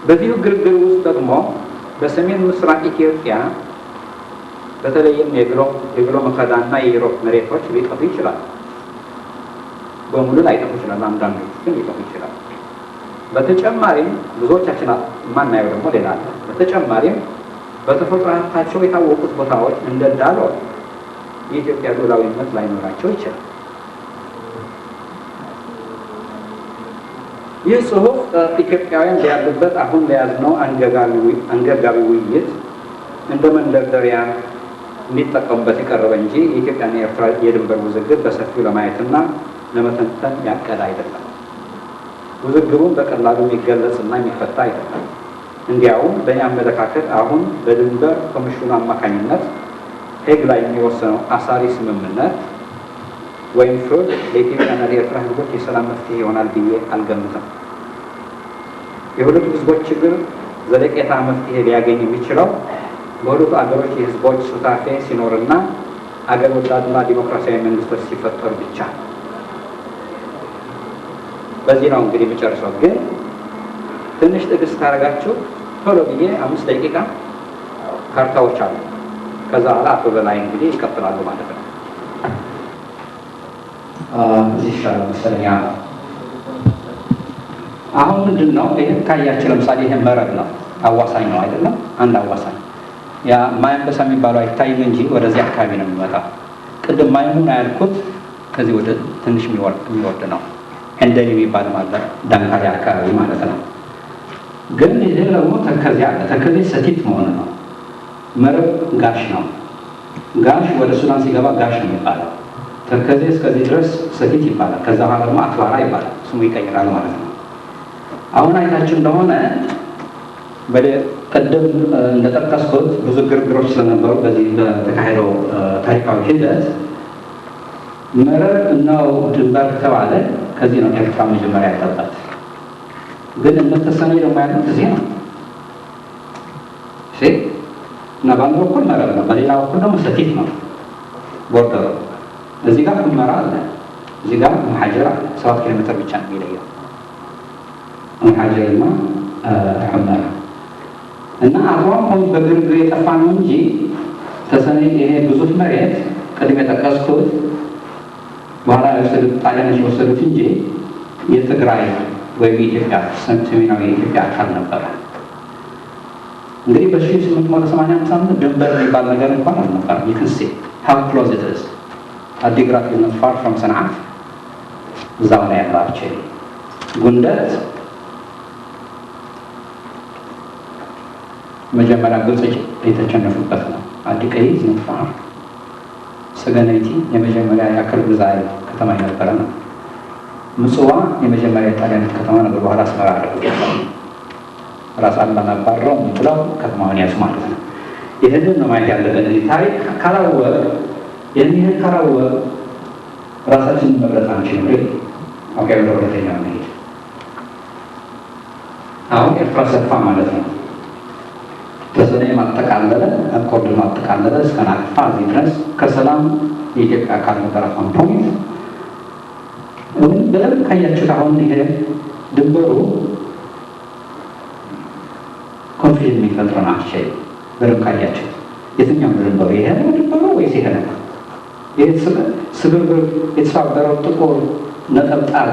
በዚሁ ግርግር ውስጥ ደግሞ በሰሜን ምስራቅ ኢትዮጵያ በተለይም የግሎ መከዳና የኢሮብ መሬቶች ሊጠፉ ይችላል። በሙሉ ላይጠፉ ይችላል፣ አንዳንዶቹ ግን ሊጠፉ ይችላል። በተጨማሪም ብዙዎቻችን የማናየው ደግሞ ሌላ አለ። በተጨማሪም በተፈጥሮ ሀብታቸው የታወቁት ቦታዎች እንደ ዳሎል የኢትዮጵያ ሉዓላዊነት ላይኖራቸው ይችላል። ይህ ጽሑፍ ኢትዮጵያውያን ሊያሉበት አሁን ለያዝነው አንገብጋቢ ውይይት እንደ መንደርደሪያ እንዲጠቀሙበት የቀረበ እንጂ የኢትዮጵያና የኤርትራ የድንበር ውዝግብ በሰፊው ለማየትና ለመተንተን ያቀደ አይደለም። ውዝግቡን በቀላሉ የሚገለጽና የሚፈታ አይደለም። እንዲያውም በእኔ አመለካከት አሁን በድንበር ኮሚሽኑ አማካኝነት ሄግ ላይ የሚወሰነው አሳሪ ስምምነት ወይም ፍርድ ለኢትዮጵያና ለኤርትራ ሕዝቦች የሰላም መፍትሄ ይሆናል ብዬ አልገምትም። የሁለቱ ሕዝቦች ችግር ዘለቄታ መፍትሄ ሊያገኝ የሚችለው በሁለቱ አገሮች የሕዝቦች ሱታፌ ሲኖርና አገር ወዳድና ዲሞክራሲያዊ መንግስቶች ሲፈጠሩ ብቻ። በዚህ ነው እንግዲህ የምጨርሰው። ግን ትንሽ ትዕግስት ካደረጋችሁ ቶሎ ብዬ 5 ደቂቃ ካርታዎች አሉ። ከዛ በኋላ አቶ በላይ እንግዲህ ይቀጥላሉ ማለት ነው። እዚህ ይሻላል መሰለኝ። አሁን ምንድን ነው ይሄ ካያችሁ፣ ለምሳሌ ይሄ መረብ ነው፣ አዋሳኝ ነው አይደለም? አንድ አዋሳኝ ያ ማያንበሳ የሚባለው አይታይም እንጂ ወደዚህ አካባቢ ነው የሚመጣው። ቅድም ማይሙን ያልኩት ከዚህ ወደ ትንሽ የሚወርድ ነው። እንደኔ የሚባል ማለት ዳንካሪ አካባቢ ማለት ነው። ግን ይሄ ደግሞ ተከዜ አለ። ተከዜ ሰቲት መሆን ነው። መረብ ጋሽ ነው። ጋሽ ወደ ሱዳን ሲገባ ጋሽ ነው የሚባለው። ተከዜ እስከዚህ ድረስ ሰቲት ይባላል። ከዛ በኋላ ደግሞ አትባራ ይባላል። ስሙ ይቀይራል ማለት ነው። አሁን አይታችሁ እንደሆነ ቅድም እንደጠቀስኩት ብዙ ግርግሮች ስለነበሩ በዚህ በተካሄደው ታሪካዊ ሂደት መረብ ነው ድንበር ተባለ። ከዚህ ነው ኤርትራ መጀመሪያ ያለበት። ግን እንደተሰነ ደግሞ ያሉት እዚህ ነው እና በአንድ በኩል መረብ ነው፣ በሌላ በኩል ደግሞ ሰቲት ነው ቦርደሩ። እዚህ ጋር ሁመራ አለ፣ እዚህ ጋር መሐጀር አለ። 7 ኪሎ ሜትር ብቻ ነው የሚለየው መሐጀርና ሁመራ እና አሁን በግርግር የጠፋ ነው እንጂ ተሰኔ ይሄ ብዙት መሬት ቅድም የጠቀስኩት በኋላ የወሰዱት ጣሊያኖች የወሰዱት እንጂ የትግራይ ወይም የኢትዮጵያ ሰሜናዊ የኢትዮጵያ አካል ነበረ። እንግዲህ በ1885 ድንበር የሚባል ነገር እንኳን አልነበረም። you can see how close it is. አዲግራት is not far from ሰንዓፍ፣ እዛው ነው ያለው። አክቹዋሊ ጉንደት መጀመሪያ ግብጽ የተሸነፉበት ነው። አዲቀይ is not far. ሰገነይቲ የመጀመሪያ የአከል ግዛይ ከተማ የነበረ ነው። ምጽዋ የመጀመሪያ የጣሊያን ከተማ ነው። በኋላ አስመራ አደረጉት። ራስ አላና ባረው ምትለው ከተማውን ያዙ ማለት ነው። ይሄንን ነው ማየት ያለብን። ታሪክ ካላወቅ የሚሄድ ካላወቅ ራሳችንን መብረት አንችልም። ኦኬ፣ ወደ ሁለተኛው እንሂድ። አሁን ኤርትራ ሰፋ ማለት ነው። ተሰኔ ማጠቃለለ፣ አኮርድ ማጠቃለለ እስከ ናቅፋ እዚህ ድረስ ከሰላም የኢትዮጵያ አካል ነበረ። ፖይንት በደንብ ካያችሁት አሁን ይሄ ድንበሩ ኮንፊውዥን የሚፈጥረው ነው። አክቹዋሊ በደንብ ካያችሁት የትኛው ድንበሩ ይሄ ነው ድንበሩ ወይስ ይሄ ነው? ይሄ ስብርብር የተሳበረው ጥቁር ነጠብጣብ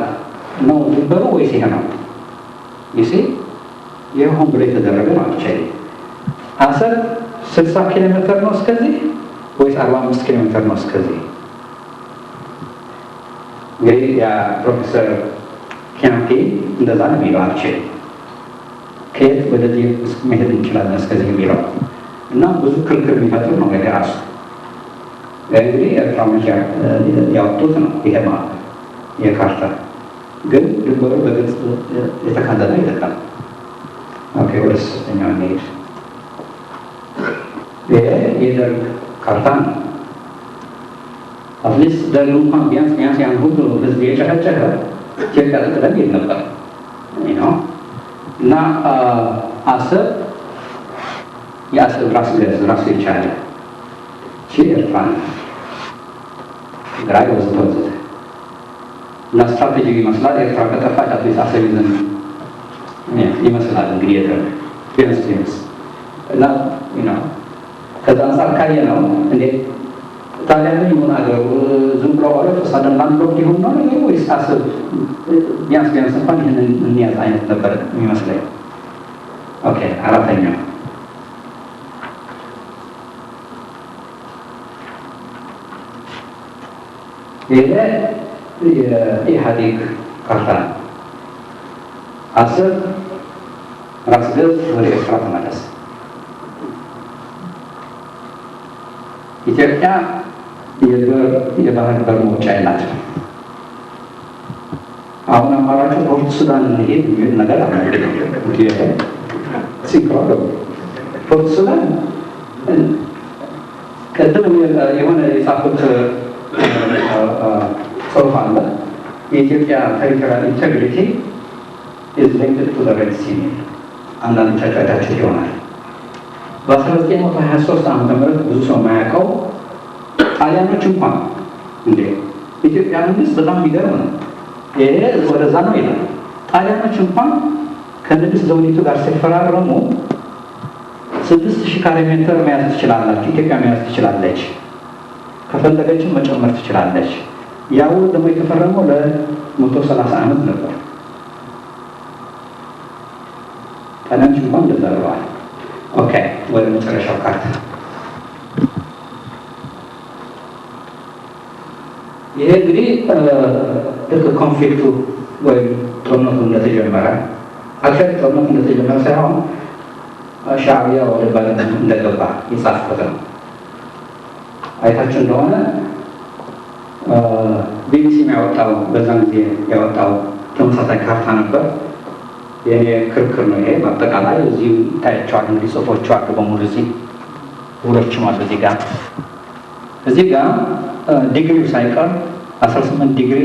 ነው ድንበሩ ወይስ ይሄ ነው? ይሄ የሆን ብሎ የተደረገ ነው። አክቹዋሊ አሰብ 60 ኪሎ ሜትር ነው እስከዚህ ወይስ 45 ኪሎ ሜትር ነው እስከዚህ? እንግዲህ የፕሮፌሰር ኪያምፒ እንደዛ ነው የሚለው። አክቹዋሊ ከየት ወደዚህ መሄድ እንችላለን እስከዚህ የሚለው እና ብዙ ክርክር የሚፈጥር ነው ነገር ራሱ። እንግዲህ ኤርትራኖች ያወጡት ነው ይሄ ማለት የካርታ ግን ድንበሩ በግልጽ የተካለለ አይደለም። ኦኬ ወደ ሶስተኛው እንሂድ። የደርግ ካርታ ነው። አትሊስት ደርግ እንኳን ቢያንስ ያን ሁሉ ህዝብ የጨፈጨፈ ኢትዮጵያ ትቅደም ይል ነበር ነው እና አሰብ የአሰብ ራስ ገዝ ራሱ የቻለ ኤርትራ ነው። ትግራይ ወዘተ ወዘተ እና ስትራቴጂ ይመስላል። ኤርትራ ከጠፋች አትሊስት አሰብ ይዘን ይመስላል እንግዲህ የደርግ ቢያንስ እና ከዛ አንጻር ካየ ነው እንዴ ጣሊያን ይሁን አገሩ ዝም ብሎ ወደ ተሳደም ላንዶክ ይሁን ነው ወይስ አሰብ ቢያንስ እንኳን ይህንን እንያዝ አይነት ነበር የሚመስለኝ። ኦኬ አራተኛው ይሄ የኢህአዴግ ካርታ ነው። አሰብ ራስ ገዝ ወደ ኤርትራ ተመለሰ። ኢትዮጵያ የባህር በር መውጫ የላትም። አሁን አማራጭ ፖርት ሱዳን እንሄድ የሚል ነገር አለ። ሲክራዶ ፖርት ሱዳን ቀደም የሆነ የጻፉት ጽሑፍ አለ። የኢትዮጵያ ቴሪቶሪያል ኢንቴግሪቲ ኢዝ ሊንክድ ቱ ዘ ሬድ ሲ። አንዳንድ ቻቻቻቸው ይሆናል። በ1923 ዓመተ ምህረት ብዙ ሰው የማያውቀው ጣሊያኖች እንኳን እንዴ ኢትዮጵያ መንግስት በጣም የሚገርም ነው። ይሄ ወደዛ ነው ይላል። ጣሊያኖች እንኳን ከንግስት ዘውዲቱ ጋር ሲፈራረሙ 6000 ካሬ ሜትር መያዝ ትችላላችሁ፣ ኢትዮጵያ መያዝ ትችላለች፣ ከፈለገችም መጨመር ትችላለች። ያው ደግሞ የተፈረመው ለ130 ዓመት ነበር። ጣሊያኖች እንኳን እንደዛ ብለዋል። ኦኬ ወደ መጨረሻው ካርታ ይሄ እንግዲህ ልክ ኮንፍሊክቱ ወይም ጦርነቱ እንደተጀመረ አክቹዋሊ ጦርነቱ እንደተጀመረ ሳይሆን ሻዕቢያ ወደ ባድመ እንደገባ የጻፍኩት ነው። አይታችሁ እንደሆነ ቢቢሲ ያወጣው በዛን ጊዜ ያወጣው ተመሳሳይ ካርታ ነበር። የኔ ክርክር ነው ይሄ። በአጠቃላይ እዚሁ ታያቸዋል እንግዲህ ጽሑፎቹ አሉ በሙሉ እዚህ ሁሎችም አሉ እዚህ ጋር ዲግሪው ሳይቀር 18 ዲግሪ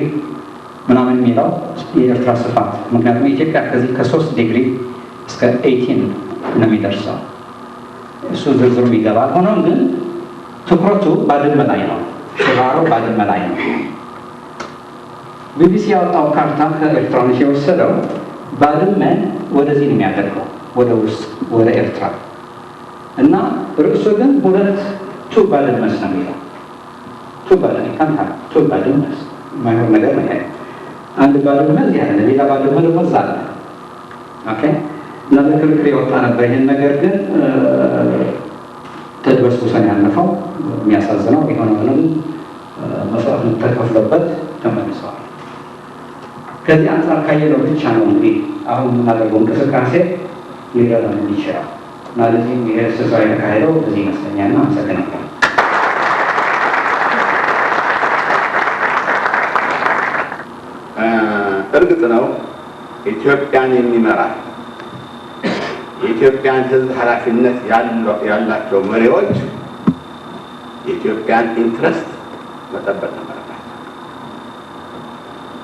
ምናምን የሚለው የኤርትራ ስፋት፣ ምክንያቱም ኢትዮጵያ ከዚህ ከ3 ዲግሪ እስከ 18 ነው የሚደርሰው። እሱ ዝርዝሩ ይገባል። ሆኖም ግን ትኩረቱ ባድመ ላይ ነው፣ ሽራሮ ባድመ ላይ ነው። ቢቢሲ ያወጣው ካርታ ከኤርትራኖች የወሰደው ባድመ ወደዚህ ነው የሚያደርገው፣ ወደ ውስጥ ወደ ኤርትራ እና ርዕሱ ግን ቱ ባድመስ ነው የሚለው። ቱ ባድመስ የማይሆን ነገር ነው። አንድ ባድመ እዚህ አለ፣ ሌላ ባድመ ደግሞ እዛ አለ። ኦኬ እና ለክርክር የወጣ ነበር። ይህን ነገር ግን ተድበስብሶን ያለፈው የሚያሳዝነው የሆነውንም መስዋዕት ተከፍሎበት ተመልሰዋል። ከዚህ አንጻር ካየነው ብቻ ነው እንግዲህ አሁን የምናደርገው እንቅስቃሴ ሊረዳን የሚችለው እና ለዚህም ይሄ ስብሰባ የተካሄደው በዚህ ይመስለኛል። አመሰግናለሁ። እርግጥ ነው ኢትዮጵያን የሚመራ የኢትዮጵያን ሕዝብ ኃላፊነት ያላቸው መሪዎች የኢትዮጵያን ኢንትረስት መጠበቅ ነበረባቸው።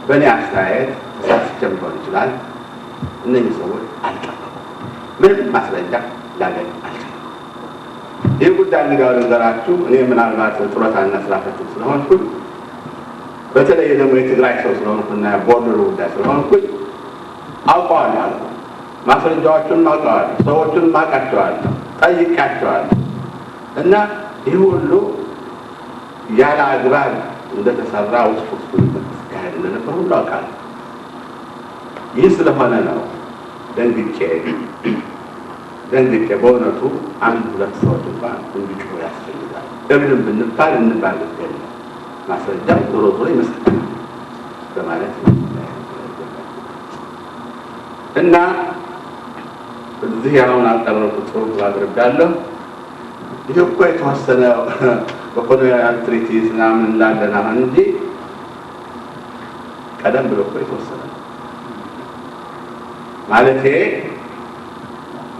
በእኔ አስተያየት ተሳስቼም ሊሆን ይችላል። እነዚህ ሰዎች አልጠበቁም። ምንም ማስረጃ ላገኝ አልችልም። ይህ ጉዳይ ልንገራችሁ። እኔ ምናልባት ጡረታና ስራ ፈት ስለሆንኩኝ በተለይ ደግሞ የትግራይ ሰው ስለሆንኩና ቦርደሩ ጉዳይ ስለሆንኩኝ አውቀዋለሁ። ማስረጃዎቹን አውቀዋለሁ፣ ሰዎቹን አውቃቸዋለሁ፣ ጠይቄያቸዋለሁ እና ይህ ሁሉ ያለ አግባብ እንደተሰራ ውስጥ ያህል እንደነበር ሁሉ አውቃለሁ። ይህ ስለሆነ ነው ደንግጬ በእውነቱ አንድ ሁለት ሰዎች እንኳን እንዲጮሁ ያስፈልጋል። እብድም ብንባል እንባል ገለ ማስረጃው ዞሮ ይመስላል በማለት እና እዚህ ያለውን አቀረብኩት ጽሑፍ አቅርቤያለሁ። ይህ እኮ የተወሰነ በኮሎኒያል ትሪቲስ ምናምን እንዳለን አሁን እንጂ ቀደም ብሎ እኮ የተወሰነ ማለቴ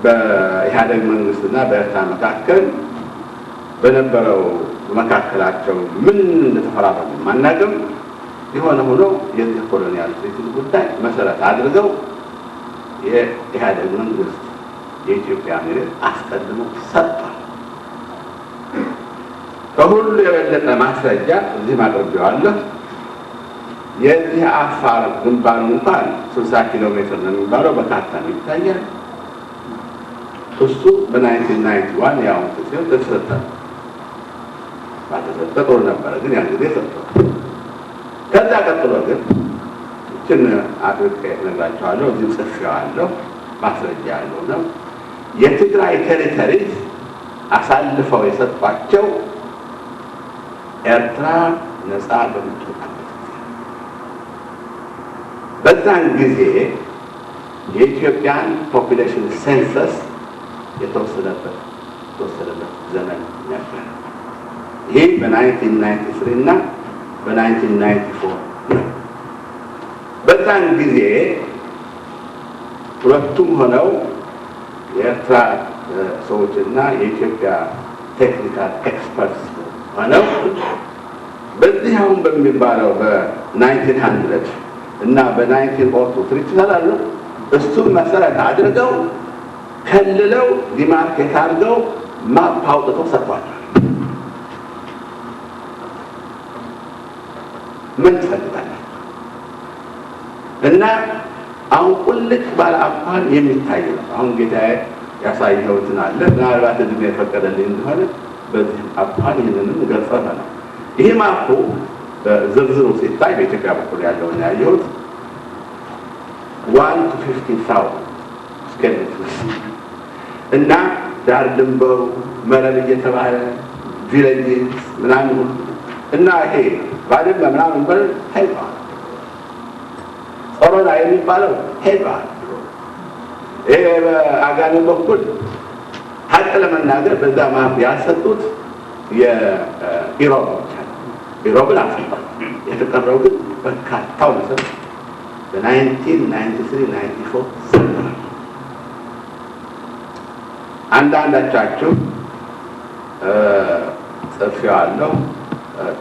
በኢህአደግ መንግስትና በኤርትራ መካከል በነበረው መካከላቸው ምን እንደተፈራረሙ ማናገም የሆነ ሆኖ የዚህ ኮሎኒያል ትሪቲ ጉዳይ መሰረት አድርገው የኢህአደግ መንግስት የኢትዮጵያ መሬት አስቀድሞ ሰጥቷል። ከሁሉ የበለጠ ማስረጃ እዚህ ማቅረቢያዋለሁ። የዚህ አፋር ግንባር እንኳን 60 ኪሎ ሜትር ነው የሚባለው፣ በካርታ ይታያል። እሱ በ1991 ያው ሲሆን ተሰጠ። ባተሰጠ ጥሩ ነበረ፣ ግን ያን ጊዜ ሰጥቷል። ከዛ ቀጥሎ ግን እችን አጥብቄ እነግራቸዋለሁ፣ እዚህ ጽፌዋለሁ፣ ማስረጃ ያለው ነው። የትግራይ ቴሪተሪስ አሳልፈው የሰጧቸው ኤርትራ ነፃ በምትወጣበት በዛን ጊዜ የኢትዮጵያን ፖፑሌሽን ሴንሰስ የተወሰደበት ዘመን ነበር። ይህ በ1993 እና በ1994 ነው። በዛን ጊዜ ሁለቱም ሆነው የኤርትራ ሰዎችና የኢትዮጵያ ቴክኒካል ኤክስፐርትስ ሆነው በዚህ አሁን በሚባለው በ1900 እና በ1902 ትሪቲ ተላሉ። እሱም መሰረት አድርገው ከልለው ዲማርኬት አድርገው ማፕ አውጥተው ሰጥቷል። ምን ትፈልጋለህ? እና አሁን ቁልጭ ባለ አኳኋን የሚታይ ነው። አሁን ጌታዬ ያሳየሁትን አለ። ምናልባት እድሜ የፈቀደልኝ እንደሆነ በዚህ አኳኋን ይህንንም ገልጸህ ነው። ይህ ማፑ በዝርዝሩ ሲታይ በኢትዮጵያ በኩል ያለውን ያየሁት 1 to 50,000 ስኬል እና ዳር ድንበሩ መረብ እየተባለ ቪሌጅስ ምናምን ሁሉ እና ይሄ ባድመ ምናምን በል ሄዷል። ጾሮና የሚባለው ሄዷል። ይሄ በአጋሜ በኩል ሀቅ ለመናገር በዛ ማፕ ያልሰጡት የኢሮብ ብቻ ነው። ኢሮብን አልሰጠም። የተቀረው ግን በርካታው መሰጥ በ1993 94 ሰጥተዋል። አንዳንዳቻችሁ ጽፌዋለሁ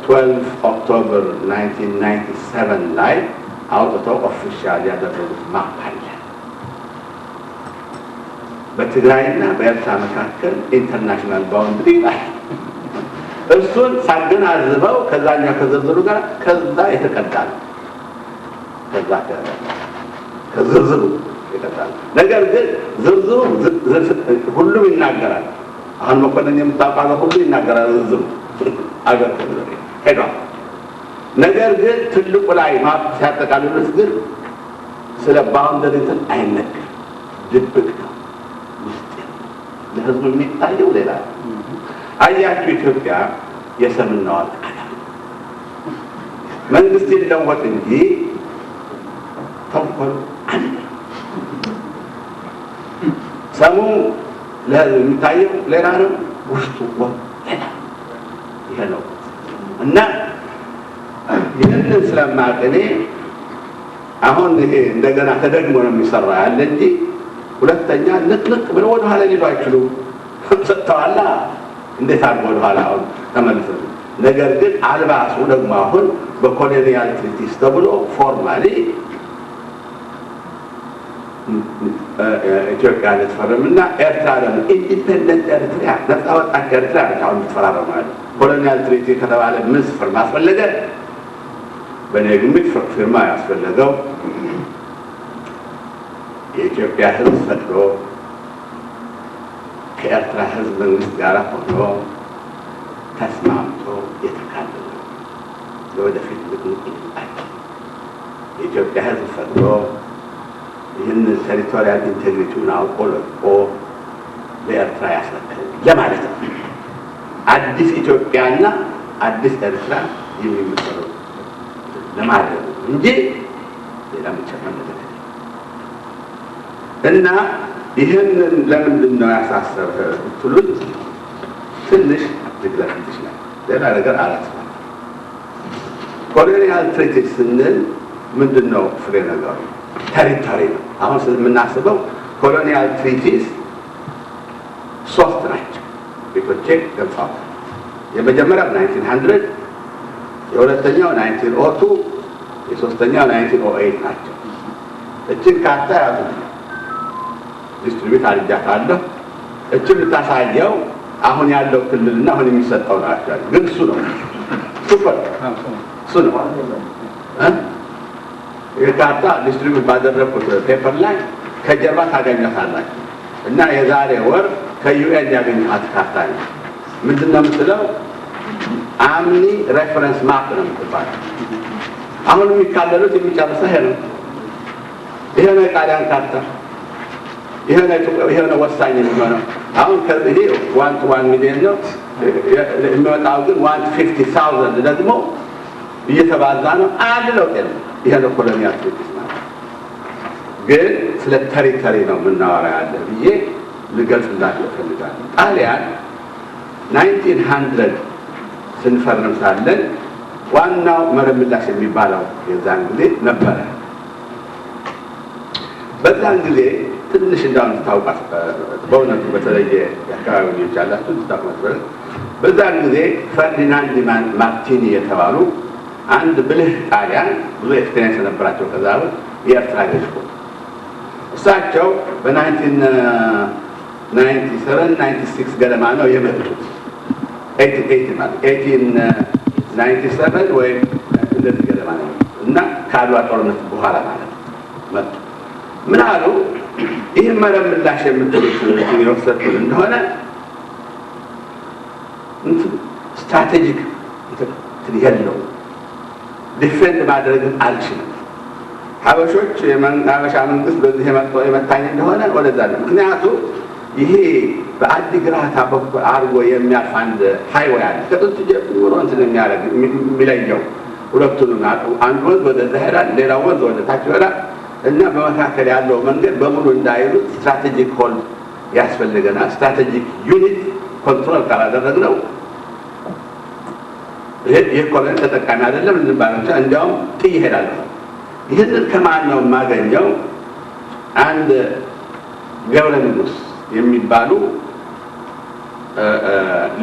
12 ኦክቶበር 1997 ላይ አውጥተው ኦፊሻል ያደረጉት ማፕ አለ። በትግራይና በኤርትራ መካከል ኢንተርናሽናል ባውንድሪ ላይ እሱን ሳገናዝበው ከዛኛው ከዝርዝሩ ጋር ከዛ የተቀዳ ነው። ከዝርዝሩ የተቀዳ ነገር ግን ዝርዝሩ ሁሉም ይናገራል። አሁን መኮንን የምታውቃለው ሁሉ ይናገራል። ዝርዝሩ አገር ሄዷል። ነገር ግን ትልቁ ላይ ማፕ ሲያጠቃልሉት ግን ስለ ባውንደሪ እንትን አይነገርም። ድብቅ ነው። ውስጥ ለህዝቡ የሚታየው ሌላ ነው። አያችሁ ኢትዮጵያ የሰምና ወርቅ መንግስት ይለወጥ እንጂ ተንኮል አንድ ሰሙ ለህዝብ የሚታየው ሌላ ነው። ውስጡ ሌላ ይሄ ነው እና ይህንን ስለማውቅ እኔ አሁን ይሄ እንደገና ተደግሞ ነው የሚሰራ ያለ እንጂ ሁለተኛ ንቅንቅ ብለው ወደኋላ ሊሉ አይችሉም። ሰጥተዋላ እንዴት አድርጎ ወደኋላ አሁን ተመልሰው። ነገር ግን አልባሱ ደግሞ አሁን በኮሎኒያል ትሪቲስ ተብሎ ፎርማሊ ኢትዮጵያ ልትፈርምና ኤርትራ ደግሞ ኢንዲፔንደንት ኤርትራ ነፃ ወጣች ኤርትራ አሁን ልትፈራረም ማለት ኮሎኒያል ትሪቲ ከተባለ ምን ፊርማ አስፈለገ? በእኔ ግምት ፊርማ ያስፈለገው የኢትዮጵያ ሕዝብ ፈቅዶ ከኤርትራ ሕዝብ መንግስት ጋር ሆኖ ተስማምቶ የተካለለ ለወደፊት ልቅንቅ ይባላል። የኢትዮጵያ ሕዝብ ፈቅዶ ይህን ቴሪቶሪያል ኢንቴግሪቲውን አውቆ ለቆ ለኤርትራ ያስረክል ለማለት ነው። አዲስ ኢትዮጵያና አዲስ ኤርትራ የሚመሰረቱ ለማድረግ ነው እንጂ ሌላ ምንጨመር ነገር እና ይህንን ለምንድን ነው ያሳሰበ ብትሉት ትንሽ ልግለጽ ይችላል። ሌላ ነገር አላስባል። ኮሎኒያል ትሪቲስ ስንል ምንድን ነው? ፍሬ ነገሩ ቴሪቶሪ ነው። አሁን የምናስበው ኮሎኒያል ትሪቲስ ሶስት ናቸው። ቤቶቼ ገልጸዋል። የመጀመሪያው 1900፣ የሁለተኛው 1902፣ የሶስተኛው 1908 ናቸው። እችን ካርታ ያዙ ዲስትሪቢዩት አድርጃታለሁ። እችን የምታሳየው አሁን ያለው ክልልና አሁን የሚሰጠው ናቸው። ግን እሱ ነው ሱፐር እሱ ነው። የካርታ ዲስትሪቢዩት ባደረኩት ፔፐር ላይ ከጀርባ ታገኛታላችሁ። እና የዛሬ ወር ከዩኤን ያገኘኋት ካርታ ነው። ምንድን ነው የምትለው? አምኒ ሬፈረንስ ማፕ ነው የምትባለው። አሁን የሚካለሉት የሚጨርሰው ይሄ ነው። ይሄ ነው የጣሊያን ካርታ። ይሄ ነው ወሳኝ የሚሆነው። አሁን ከዚህ 1 ሚሊዮን ነው የሚወጣው፣ ግን 150,000 ደግሞ እየተባዛ ነው። አንድ ለውጥ የለም። ይሄ ነው ኮሎኒያል ትሪቲስ ማለት። ግን ስለ ቴሪቶሪ ነው የምናወራ ያለ ብዬ ልገልጽላችሁ እፈልጋለሁ። ጣሊያን 1900 ስንፈርም ሳለን ዋናው መረብ ምላሽ የሚባለው የዛን ጊዜ ነበረ። በዛን ጊዜ ትንሽ እንዳሁን ታውቃት በእውነቱ በተለየ የአካባቢ ልጆች ያላችሁ ትታውቃት። በዛን ጊዜ ፈርዲናንድ ማርቲኒ የተባሉ አንድ ብልህ ጣሊያን ብዙ ኤክስፔሪንስ የነበራቸው ከዛ የኤርትራ ገዥ እሳቸው በ1997 96 ገደማ ነው የመጡት። 1897 ወይም እንደዚህ ገደማ ነው እና ከአድዋ ጦርነት በኋላ ማለት መጡ። ምን አሉ? ይህ መረብ ምላሽ የምትሉት የወሰድኩት እንደሆነ ስትራቴጂክ የለው ዲፌንድ ማድረግም አልችልም። ሀበሾች ሀበሻ መንግስት በዚህ የመታኝ እንደሆነ ወደዛ ነው። ምክንያቱም ይሄ በአዲግራት በኩል አድርጎ የሚያልፍ አንድ ሃይዌይ አለ። ከጥንት ጀምሮ እንትን የሚያደርግ የሚለየው ሁለቱንም አንድ ወንዝ ወደዛ ይሄዳል፣ ሌላው ወንዝ ወደ ታች ይሄዳል እና በመካከል ያለው መንገድ በሙሉ እንዳይሉት ስትራቴጂክ ሆልድ ያስፈልገናል። ስትራቴጂክ ዩኒት ኮንትሮል ካላደረግነው ይህ ኮሎኒ ተጠቃሚ አይደለም እንባል ብቻ እንዲያውም ጥዬ እሄዳለሁ። ይህንን ከማን ነው የማገኘው? አንድ ገብረ ንጉስ የሚባሉ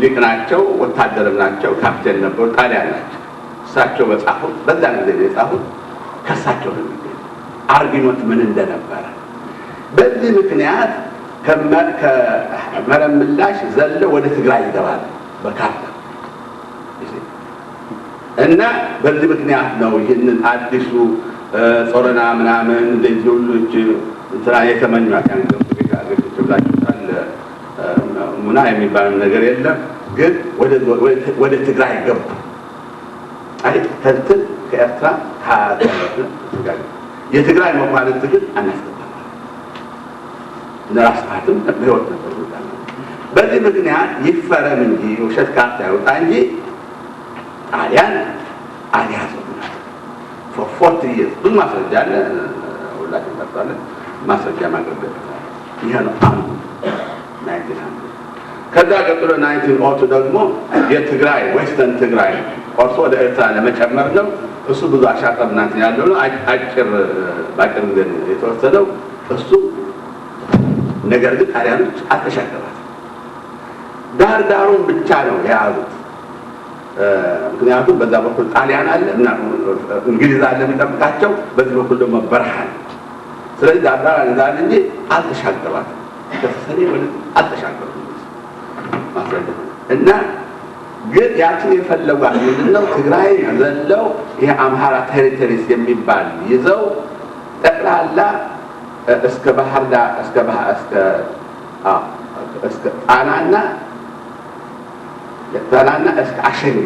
ሊቅ ናቸው፣ ወታደርም ናቸው፣ ካፕቴን ነበሩ፣ ጣሊያን ናቸው። እሳቸው በጻፉት በዛን ጊዜ የጻፉት ከእሳቸው ነው የሚገኝ አርጊመንት ምን እንደነበረ። በዚህ ምክንያት ከመረብ ምላሽ ዘለው ወደ ትግራይ ይገባል በካርታ እና በዚህ ምክንያት ነው ይህንን አዲሱ ጾረና ምናምን እንደዚህ ሁሉች እንትና የተመኟት ያንገብ ቤት ብላችሁታል። ሙና የሚባል ነገር የለም፣ ግን ወደ ትግራይ ገቡ። አይ ከእንትን ከኤርትራ የትግራይ መኳንንት ግን አናስገባም። ለራስ ፓርትም በህይወት ነበሩ። በዚህ ምክንያት ይፈረም እንጂ ውሸት ካርታ ያውጣ እንጂ ጣሊያን አልያዘም። for 40 years ብዙ ማስረጃ አለ፣ ሁላችን ታውቃለን። ማስረጃ ማቅረብ ይሄ ነው አንዱ 1900። ከዛ ቀጥሎ 1902 ደግሞ የትግራይ ዌስተርን ትግራይ ቆርሶ ወደ ኤርትራ ለመጨመር ነው። እሱ ብዙ አሻጥርናት ያለው ነው። ባጭር ጊዜ የተወሰደው እሱ። ነገር ግን ጣሊያኖች አልተሻገሯትም። ዳሩን ብቻ ነው የያዙት። ምክንያቱም በዛ በኩል ጣሊያን አለ እና እንግሊዝ አለ የሚጠብቃቸው፣ በዚህ በኩል ደግሞ በረሃ ነው። ስለዚህ ዳርዳር ይዛል እንጂ አልተሻገሯትም። ከሰኔ ወደ አልተሻገሩም ማስረጃ እና ግን ያችን የፈለጓት ምንድነው? ትግራይ ዘለው ይሄ አምሃራ ቴሪቶሪስ የሚባል ይዘው ጠቅላላ እስከ ባህር ዳር እስከ ጣናና እስከ አሸንጌ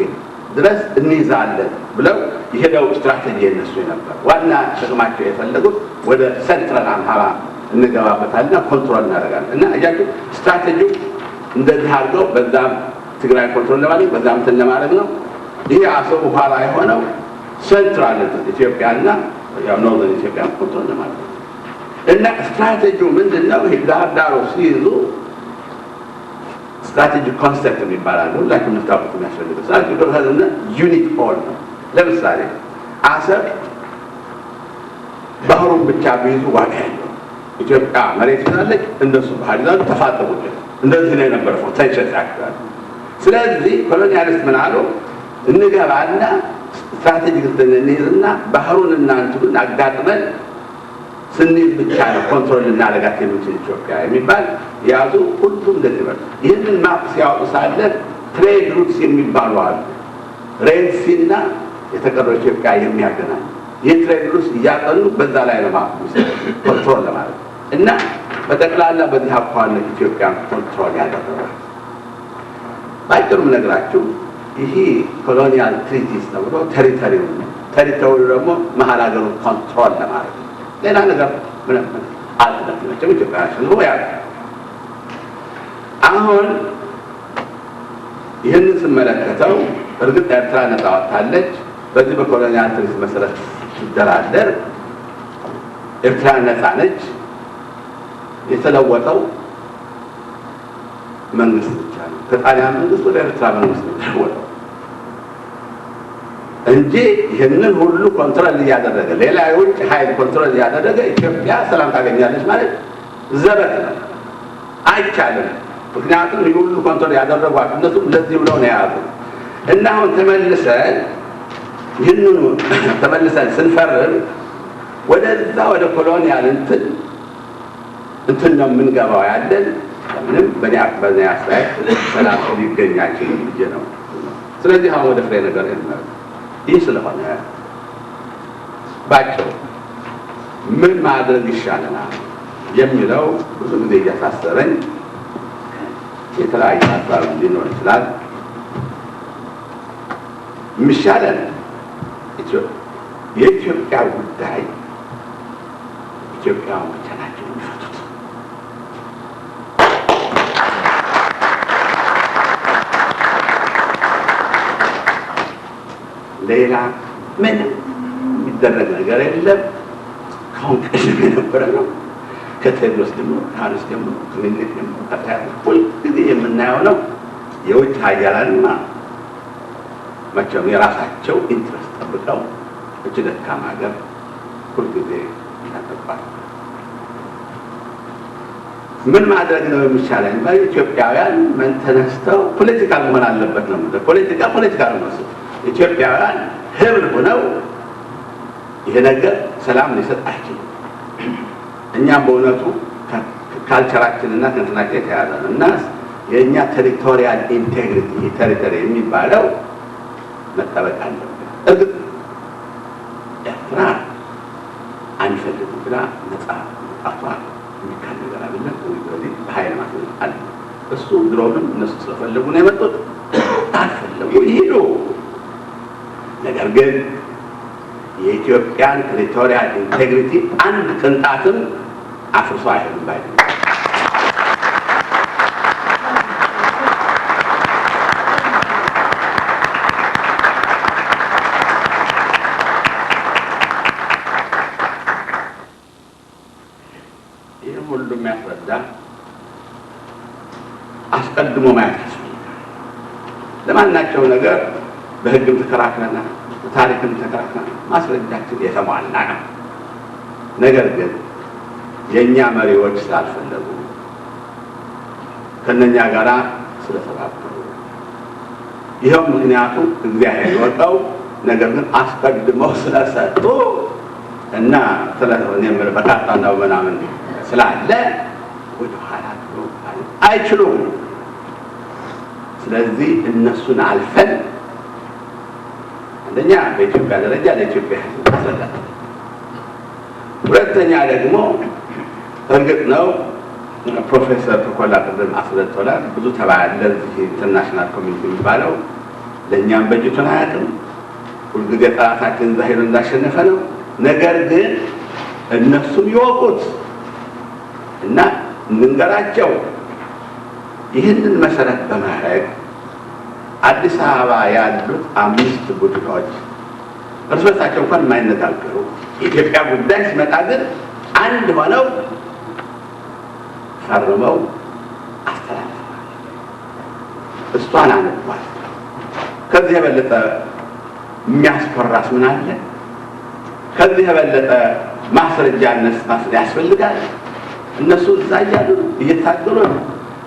ድረስ እንይዛለን ብለው የሄደው ስትራቴጂ የነሱ ነበር። ዋና ጥቅማቸው የፈለጉት ወደ ሴንትራል አምሃራ እንገባበታልና ኮንትሮል እናደርጋለን እና እያችሁ ስትራቴጂው እንደዚህ አድርገው በዛም ትግራይ ኮንትሮል ለማድረግ በዛም እንትን ለማድረግ ነው። ይሄ አሰቡ በኋላ የሆነው ሴንትራል ኢትዮጵያና ያው ኖርዘርን ኢትዮጵያ ኮንትሮል ለማድረግ ነው እና ስትራቴጂው ምንድነው? ይሄ ዳሩ ሲይዙ ስትራቴጂክ ኮንሰፕት የሚባላል ሁላችሁ የምታውቁት የሚያስፈልገው ስትራቴጂክ ኮንሰፕት ዩኒት ኦል ነው። ለምሳሌ አሰብ ባህሩን ብቻ ቢይዙ ዋጋ ያለው ኢትዮጵያ መሬት ይዛለች፣ እንደሱ ባህር ይዛሉ፣ ተፋጠሙ። እንደዚህ ነው የነበረው ተንሸት ያክላል። ስለዚህ ኮሎኒያሊስት ምን አሉ? እንገባና ስትራቴጂክ እንይዝና ባህሩን እና እንትኑን አጋጥመን ስንይዝ ብቻ ነው ኮንትሮል እናደርጋት የምንችል ኢትዮጵያ የሚባል ያዙ። ሁሉም እንደዚህ በል። ይህንን ማፕ ሲያወጡ ሳለ ትሬድ ሩትስ የሚባሉ አሉ። ሬድ ሲ እና የተቀረው ኢትዮጵያ የሚያገናኝ ይህ ትሬድ ሩትስ እያጠኑ በዛ ላይ ነው ማፕ ኮንትሮል ለማለት እና በጠቅላላ በዚህ አኳኋን ኢትዮጵያን ኮንትሮል ያደረገ። ባጭሩም ነግራችሁ ይሄ ኮሎኒያል ትሪቲስ ተብሎ ቴሪቶሪው ደግሞ መሀል ሀገሩ ኮንትሮል ለማለት ነው። ሌላ ነገር ምንም አልተደረገም። ኢትዮጵያ ነው ያ። አሁን ይህንን ስመለከተው እርግጥ ኤርትራ ነፃ ወጥታለች። በዚህ በኮሎኒያል ትሪቲስ መሰረት ስትደራደር ኤርትራ ነፃ ነች። የተለወጠው መንግስት ብቻ ነው። ከጣሊያን መንግስት ወደ ኤርትራ መንግስት የተለወጠው እንጂ ይህንን ሁሉ ኮንትሮል እያደረገ ሌላ የውጭ ኃይል ኮንትሮል እያደረገ ኢትዮጵያ ሰላም ታገኛለች ማለት ዘበት ነው፣ አይቻልም። ምክንያቱም ይህ ሁሉ ኮንትሮል ያደረጓት እነሱም ለዚህ ብለው ነው የያዙ እና አሁን ተመልሰን ስንፈርም ወደዛ ወደ ኮሎኒያል እንትን ነው የምንገባው ያለን ምንም በእኔ አስተያየት ሰላም ሊገኝ አይችልም ብዬ ነው። ስለዚህ አሁን ወደ ፍሬ ነገር ይህ ስለሆነ ባጭሩ ምን ማድረግ ይሻለናል የሚለው ብዙ ጊዜ እያሳሰበኝ የተለያየ ሀሳብ ሊኖር ይችላል። የሚሻለን የኢትዮጵያ ጉዳይ ኢትዮጵያውያን ብቻ ናቸው የሚፈቱት። ሌላ ምንም የሚደረግ ነገር የለም። ካሁን ቀደም የነበረ ነው። ከቴዎድሮስ ጀምሮ ከዮሐንስ ጀምሮ ከምኒልክ ጀምሮ ሁልጊዜ የምናየው ነው። የውጭ ሀያላንማ መቼም የራሳቸው ኢንትረስት ጠብቀው እች ደካማ ሀገር ሁልጊዜ ያጠቋል። ምን ማድረግ ነው የሚቻለን? ኢትዮጵያውያን ምን ተነስተው ፖለቲካል መሆን አለበት ነው። ፖለቲካ ነው መስሎ ኢትዮጵያውያን ህብር ሆነው ይሄ ነገር ሰላም ሊሰጥ አይችልም። እኛም በእውነቱ ካልቸራችንና ከእንትናችን የተያዘ ነው እና የእኛ ቴሪቶሪያል ኢንቴግሪቲ ቴሪቶሪ የሚባለው መጠበቅ አለበት። እርግጥ ኤርትራ አንፈልግም ብላ ነፃ መውጣቷ የሚካድ ነገር አይደለም። ስለዚህ በኃይል ማለት አለ። እሱ ድሮንም እነሱ ስለፈለጉ ነው የመጡት። አልፈለጉ ይሄዱ። ነገር ግን የኢትዮጵያን ቴሪቶሪያል ኢንቴግሪቲ አንድ ቅንጣትም አፍርሶ አይሄድም ባይ ይህ ሁሉ የሚያስረዳ አስቀድሞ ማየት ያስፈልጋል። ለማናቸው ነገር በህግም ተከራክረናል፣ በታሪክም ተከራክረናል። ማስረጃችን የተሟላ ነው። ነገር ግን የእኛ መሪዎች ስላልፈለጉ ከነኛ ጋራ ስለተባበሩ ይኸው ምክንያቱ እግዚአብሔር ይወቀው። ነገር ግን አስቀድመው ስለሰጡ እና ስለሆነ በካርታና በምናምን ስላለ ወደ ኋላ አይችሉም። ስለዚህ እነሱን አልፈን አንደኛ በኢትዮጵያ ደረጃ ለኢትዮጵያ ማስረዳት፣ ሁለተኛ ደግሞ እርግጥ ነው ፕሮፌሰር ተኮላ ቅድም አስረድቶናል። ብዙ ተባለ እዚህ ኢንተርናሽናል ኮሚኒቲ የሚባለው ለእኛም በጅቱን አያውቅም። ሁልጊዜ ጠላታችን እዛ ሄዶ እንዳሸነፈ ነው። ነገር ግን እነሱም ይወቁት እና እንንገራቸው። ይህንን መሰረት በማድረግ አዲስ አበባ ያሉት 5 ቡድኖች እርስ በርሳቸው እንኳን የማይነጋገሩ የኢትዮጵያ ጉዳይ ሲመጣ ግን አንድ ሆነው ፈርመው አስተላልፈዋል። እሷን አነቧል። ከዚህ የበለጠ የሚያስፈራስ ምን አለ? ከዚህ የበለጠ ማስረጃነት ያስፈልጋል? እነሱ እዛ እያሉ እየታገሉ ነው።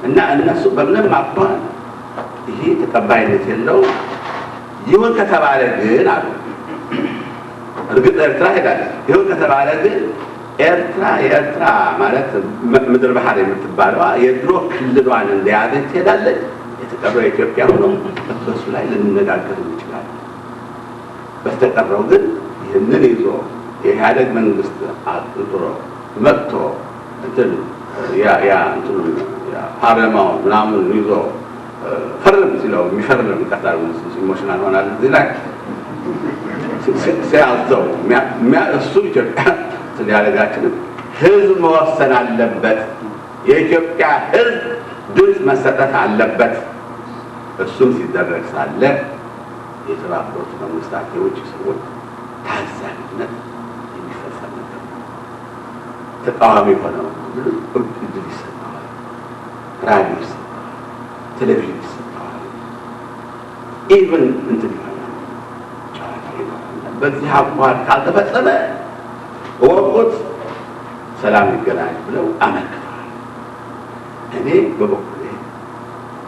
እና እነሱ በምንም አባል ይሄ ተቀባይነት የለው። ይሁን ከተባለ ግን አሉ እርግጥ ኤርትራ ሄዳለች። ይሁን ከተባለ ግን የኤርትራ ማለት ምድር ባህር የምትባለዋ የድሮ ክልሏን እንደያዘች ትሄዳለች። የተቀረው የኢትዮጵያ ሆኖ በሱ ላይ ልንነጋገር እንችላለን። በስተቀረው ግን ይህንን ይዞ የኢህአደግ መንግስት አጥጥሮ መጥቶ እንትን ፓርላማውን ምናምን ይዞ ፈርም ሲለው የሚፈርም ይቀጣል። ኢሞሽናል ሆናል እዚህ ላይ ሲያዘው እሱ ኢትዮጵያ ሊያደርጋችንም ህዝብ መወሰን አለበት። የኢትዮጵያ ህዝብ ድምፅ መሰጠት አለበት። እሱም ሲደረግ ሳለ የተባበሩት መንግስታት የውጭ ሰዎች ታዛቢነት የሚፈጸም ነበር። ተቃዋሚ ሆነው እድል ይሰጠዋል፣ ራዲዮ ይሰጠዋል፣ ቴሌቪዥን ይሰጠዋል፣ ኢቨን እንትን ይሆናል፣ ጨዋታ ይሆናል። በዚህ አኳኋን ካልተፈጸመ ወቁት ሰላም ይገናኝ ብለው አመልክተዋል። እኔ በበኩሌ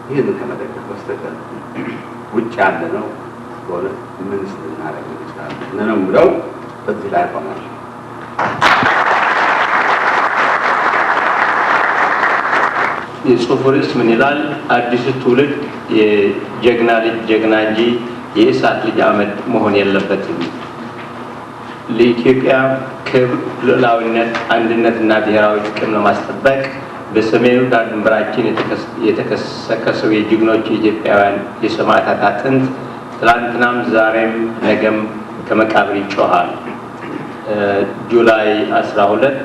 ይህንን ከመደገፍ በስተቀር ውጭ ያለ ነው በእውነት ምን ስናደርግ እንችላለን ነው ብለው በዚህ ላይ ቆማል። የጽሁፉ ርዕስ ምን ይላል? አዲሱ ትውልድ የጀግና ልጅ ጀግና እንጂ የእሳት ልጅ አመድ መሆን የለበትም። ለኢትዮጵያ ክብር፣ ሉዓላዊነት፣ አንድነትና ብሔራዊ ጥቅም ለማስጠበቅ በሰሜኑ ዳር ድንበራችን የተከሰከሰው የጀግኖች ኢትዮጵያውያን የሰማዕታት አጥንት ትላንትናም ዛሬም ነገም ከመቃብር ይጮሃል። ጁላይ 12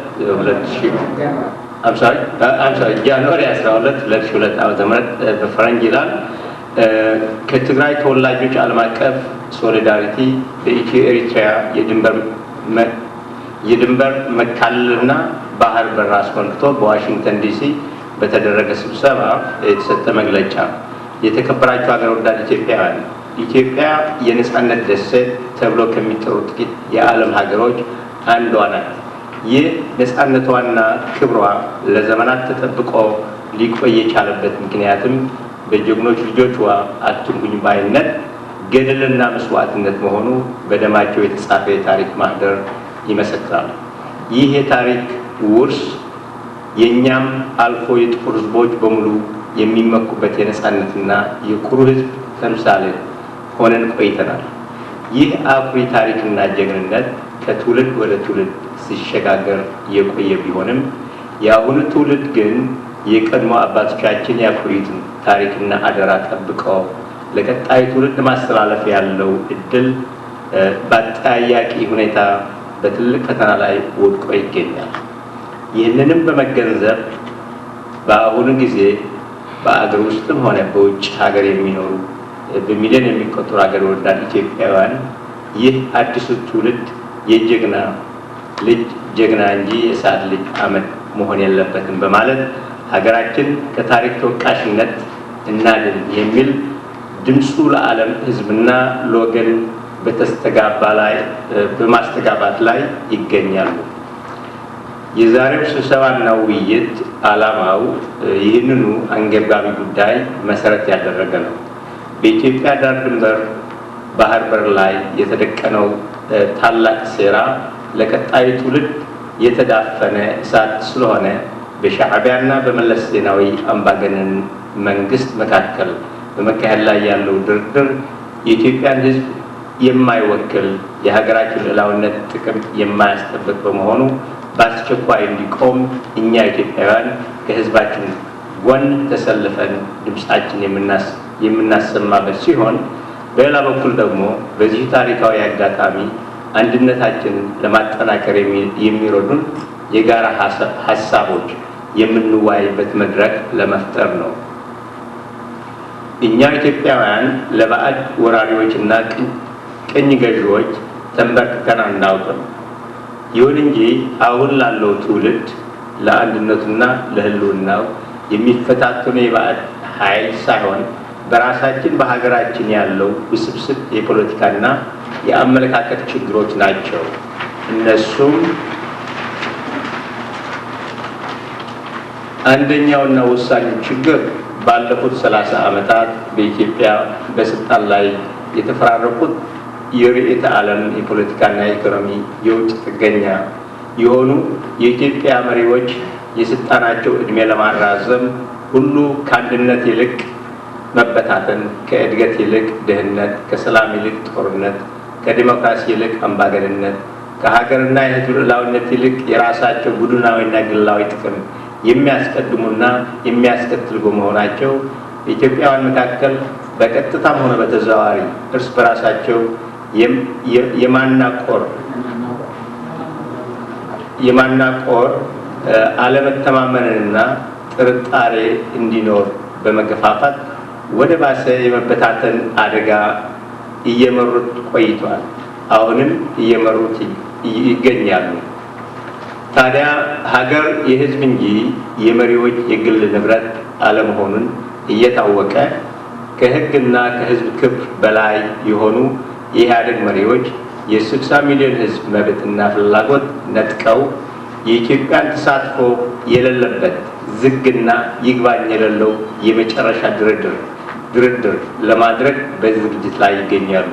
ጃንዋሪ 12 2002 ዓ.ም በፈረንጅ ይላል። ከትግራይ ተወላጆች ዓለም አቀፍ ሶሊዳሪቲ በኢትዮ ኤሪትሪያ የድንበር መካለልና ባህር በር አስመልክቶ በዋሽንግተን ዲሲ በተደረገ ስብሰባ የተሰጠ መግለጫ። የተከበራችሁ ሀገር ወዳድ ኢትዮጵያውያን፣ ኢትዮጵያ የነጻነት ደሴት ተብሎ ከሚጠሩ ጥቂት የዓለም ሀገሮች አንዷ ናት። ይህ ነጻነቷና ክብሯ ለዘመናት ተጠብቆ ሊቆይ የቻለበት ምክንያትም በጀግኖች ልጆቿ አትንኩኝ ባይነት፣ ገድልና መስዋዕትነት መሆኑ በደማቸው የተጻፈ የታሪክ ማህደር ይመሰክራል። ይህ የታሪክ ውርስ የእኛም አልፎ የጥቁር ህዝቦች በሙሉ የሚመኩበት የነጻነትና የኩሩ ህዝብ ተምሳሌ ሆነን ቆይተናል። ይህ አኩሪ ታሪክና ጀግንነት ከትውልድ ወደ ትውልድ ሲሸጋገር የቆየ ቢሆንም የአሁኑ ትውልድ ግን የቀድሞ አባቶቻችን ያኩሪትን ታሪክና አደራ ጠብቀው ለቀጣዩ ትውልድ ማስተላለፍ ያለው እድል በአጠያያቂ ሁኔታ በትልቅ ፈተና ላይ ወድቆ ይገኛል። ይህንንም በመገንዘብ በአሁኑ ጊዜ በአገር ውስጥም ሆነ በውጭ ሀገር የሚኖሩ በሚሊዮን የሚቆጠሩ ሀገር ወዳድ ኢትዮጵያውያን ይህ አዲሱ ትውልድ የጀግና ልጅ ጀግና እንጂ የእሳት ልጅ አመድ መሆን የለበትም በማለት ሀገራችን ከታሪክ ተወቃሽነት እናድን የሚል ድምፁ ለዓለም ህዝብና ለወገን በማስተጋባት ላይ ይገኛሉ። የዛሬው ስብሰባና ውይይት ዓላማው ይህንኑ አንገብጋቢ ጉዳይ መሰረት ያደረገ ነው። በኢትዮጵያ ዳር ድንበር ባህር በር ላይ የተደቀነው ታላቅ ሴራ ለቀጣዩ ትውልድ የተዳፈነ እሳት ስለሆነ በሻዕቢያና በመለስ ዜናዊ አምባገነን መንግስት መካከል በመካሄድ ላይ ያለው ድርድር የኢትዮጵያን ህዝብ የማይወክል የሀገራችን ሉዓላዊነት ጥቅም የማያስጠብቅ በመሆኑ በአስቸኳይ እንዲቆም እኛ ኢትዮጵያውያን ከህዝባችን ጎን ተሰልፈን ድምፃችን የምናሰማበት ሲሆን፣ በሌላ በኩል ደግሞ በዚህ ታሪካዊ አጋጣሚ አንድነታችን ለማጠናከር የሚረዱን የጋራ ሀሳቦች የምንወያይበት መድረክ ለመፍጠር ነው። እኛ ኢትዮጵያውያን ለባዕድ ወራሪዎችና ቅኝ ገዢዎች ተንበርክከን አናውቅም። ይሁን እንጂ አሁን ላለው ትውልድ ለአንድነቱና ለህልውናው የሚፈታተኑ የባዕድ ኃይል ሳይሆን በራሳችን በሀገራችን ያለው ውስብስብ የፖለቲካና የአመለካከት ችግሮች ናቸው። አንደኛውና ወሳኙ ችግር ባለፉት 30 ዓመታት በኢትዮጵያ በስልጣን ላይ የተፈራረቁት የርዕዮተ ዓለም የፖለቲካና የኢኮኖሚ የውጭ ጥገኛ የሆኑ የኢትዮጵያ መሪዎች የስልጣናቸው ዕድሜ ለማራዘም ሁሉ ከአንድነት ይልቅ መበታተን፣ ከእድገት ይልቅ ድህነት፣ ከሰላም ይልቅ ጦርነት፣ ከዲሞክራሲ ይልቅ አምባገነንነት፣ ከሀገርና የሕዝብ ሉዓላዊነት ይልቅ የራሳቸው ቡድናዊና ግላዊ ጥቅም የሚያስቀድሙና የሚያስከትሉ በመሆናቸው በኢትዮጵያውያን መካከል በቀጥታም ሆነ በተዘዋዋሪ እርስ በራሳቸው የማናቆር አለመተማመንና ጥርጣሬ እንዲኖር በመገፋፋት ወደ ባሰ የመበታተን አደጋ እየመሩት ቆይቷል። አሁንም እየመሩት ይገኛሉ። ታዲያ ሀገር የሕዝብ እንጂ የመሪዎች የግል ንብረት አለመሆኑን እየታወቀ ከሕግና ከሕዝብ ክብር በላይ የሆኑ የኢህአዴግ መሪዎች የ60 ሚሊዮን ሕዝብ መብትና ፍላጎት ነጥቀው የኢትዮጵያን ተሳትፎ የሌለበት ዝግና ይግባኝ የሌለው የመጨረሻ ድርድር ለማድረግ በዝግጅት ላይ ይገኛሉ።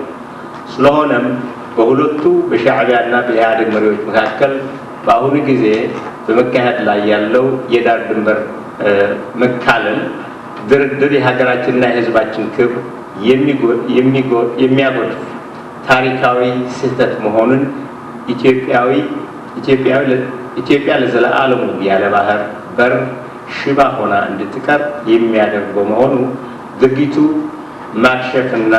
ስለሆነም በሁለቱ በሻዕቢያና በኢህአዴግ መሪዎች መካከል በአሁኑ ጊዜ በመካሄድ ላይ ያለው የዳር ድንበር መካለል ድርድር የሀገራችንና የሕዝባችን ክብር የሚያጎድፍ ታሪካዊ ስህተት መሆኑን ኢትዮጵያ ለዘለዓለሙ ያለ ባህር በር ሽባ ሆና እንድትቀር የሚያደርግ በመሆኑ ድርጊቱ ማክሸፍና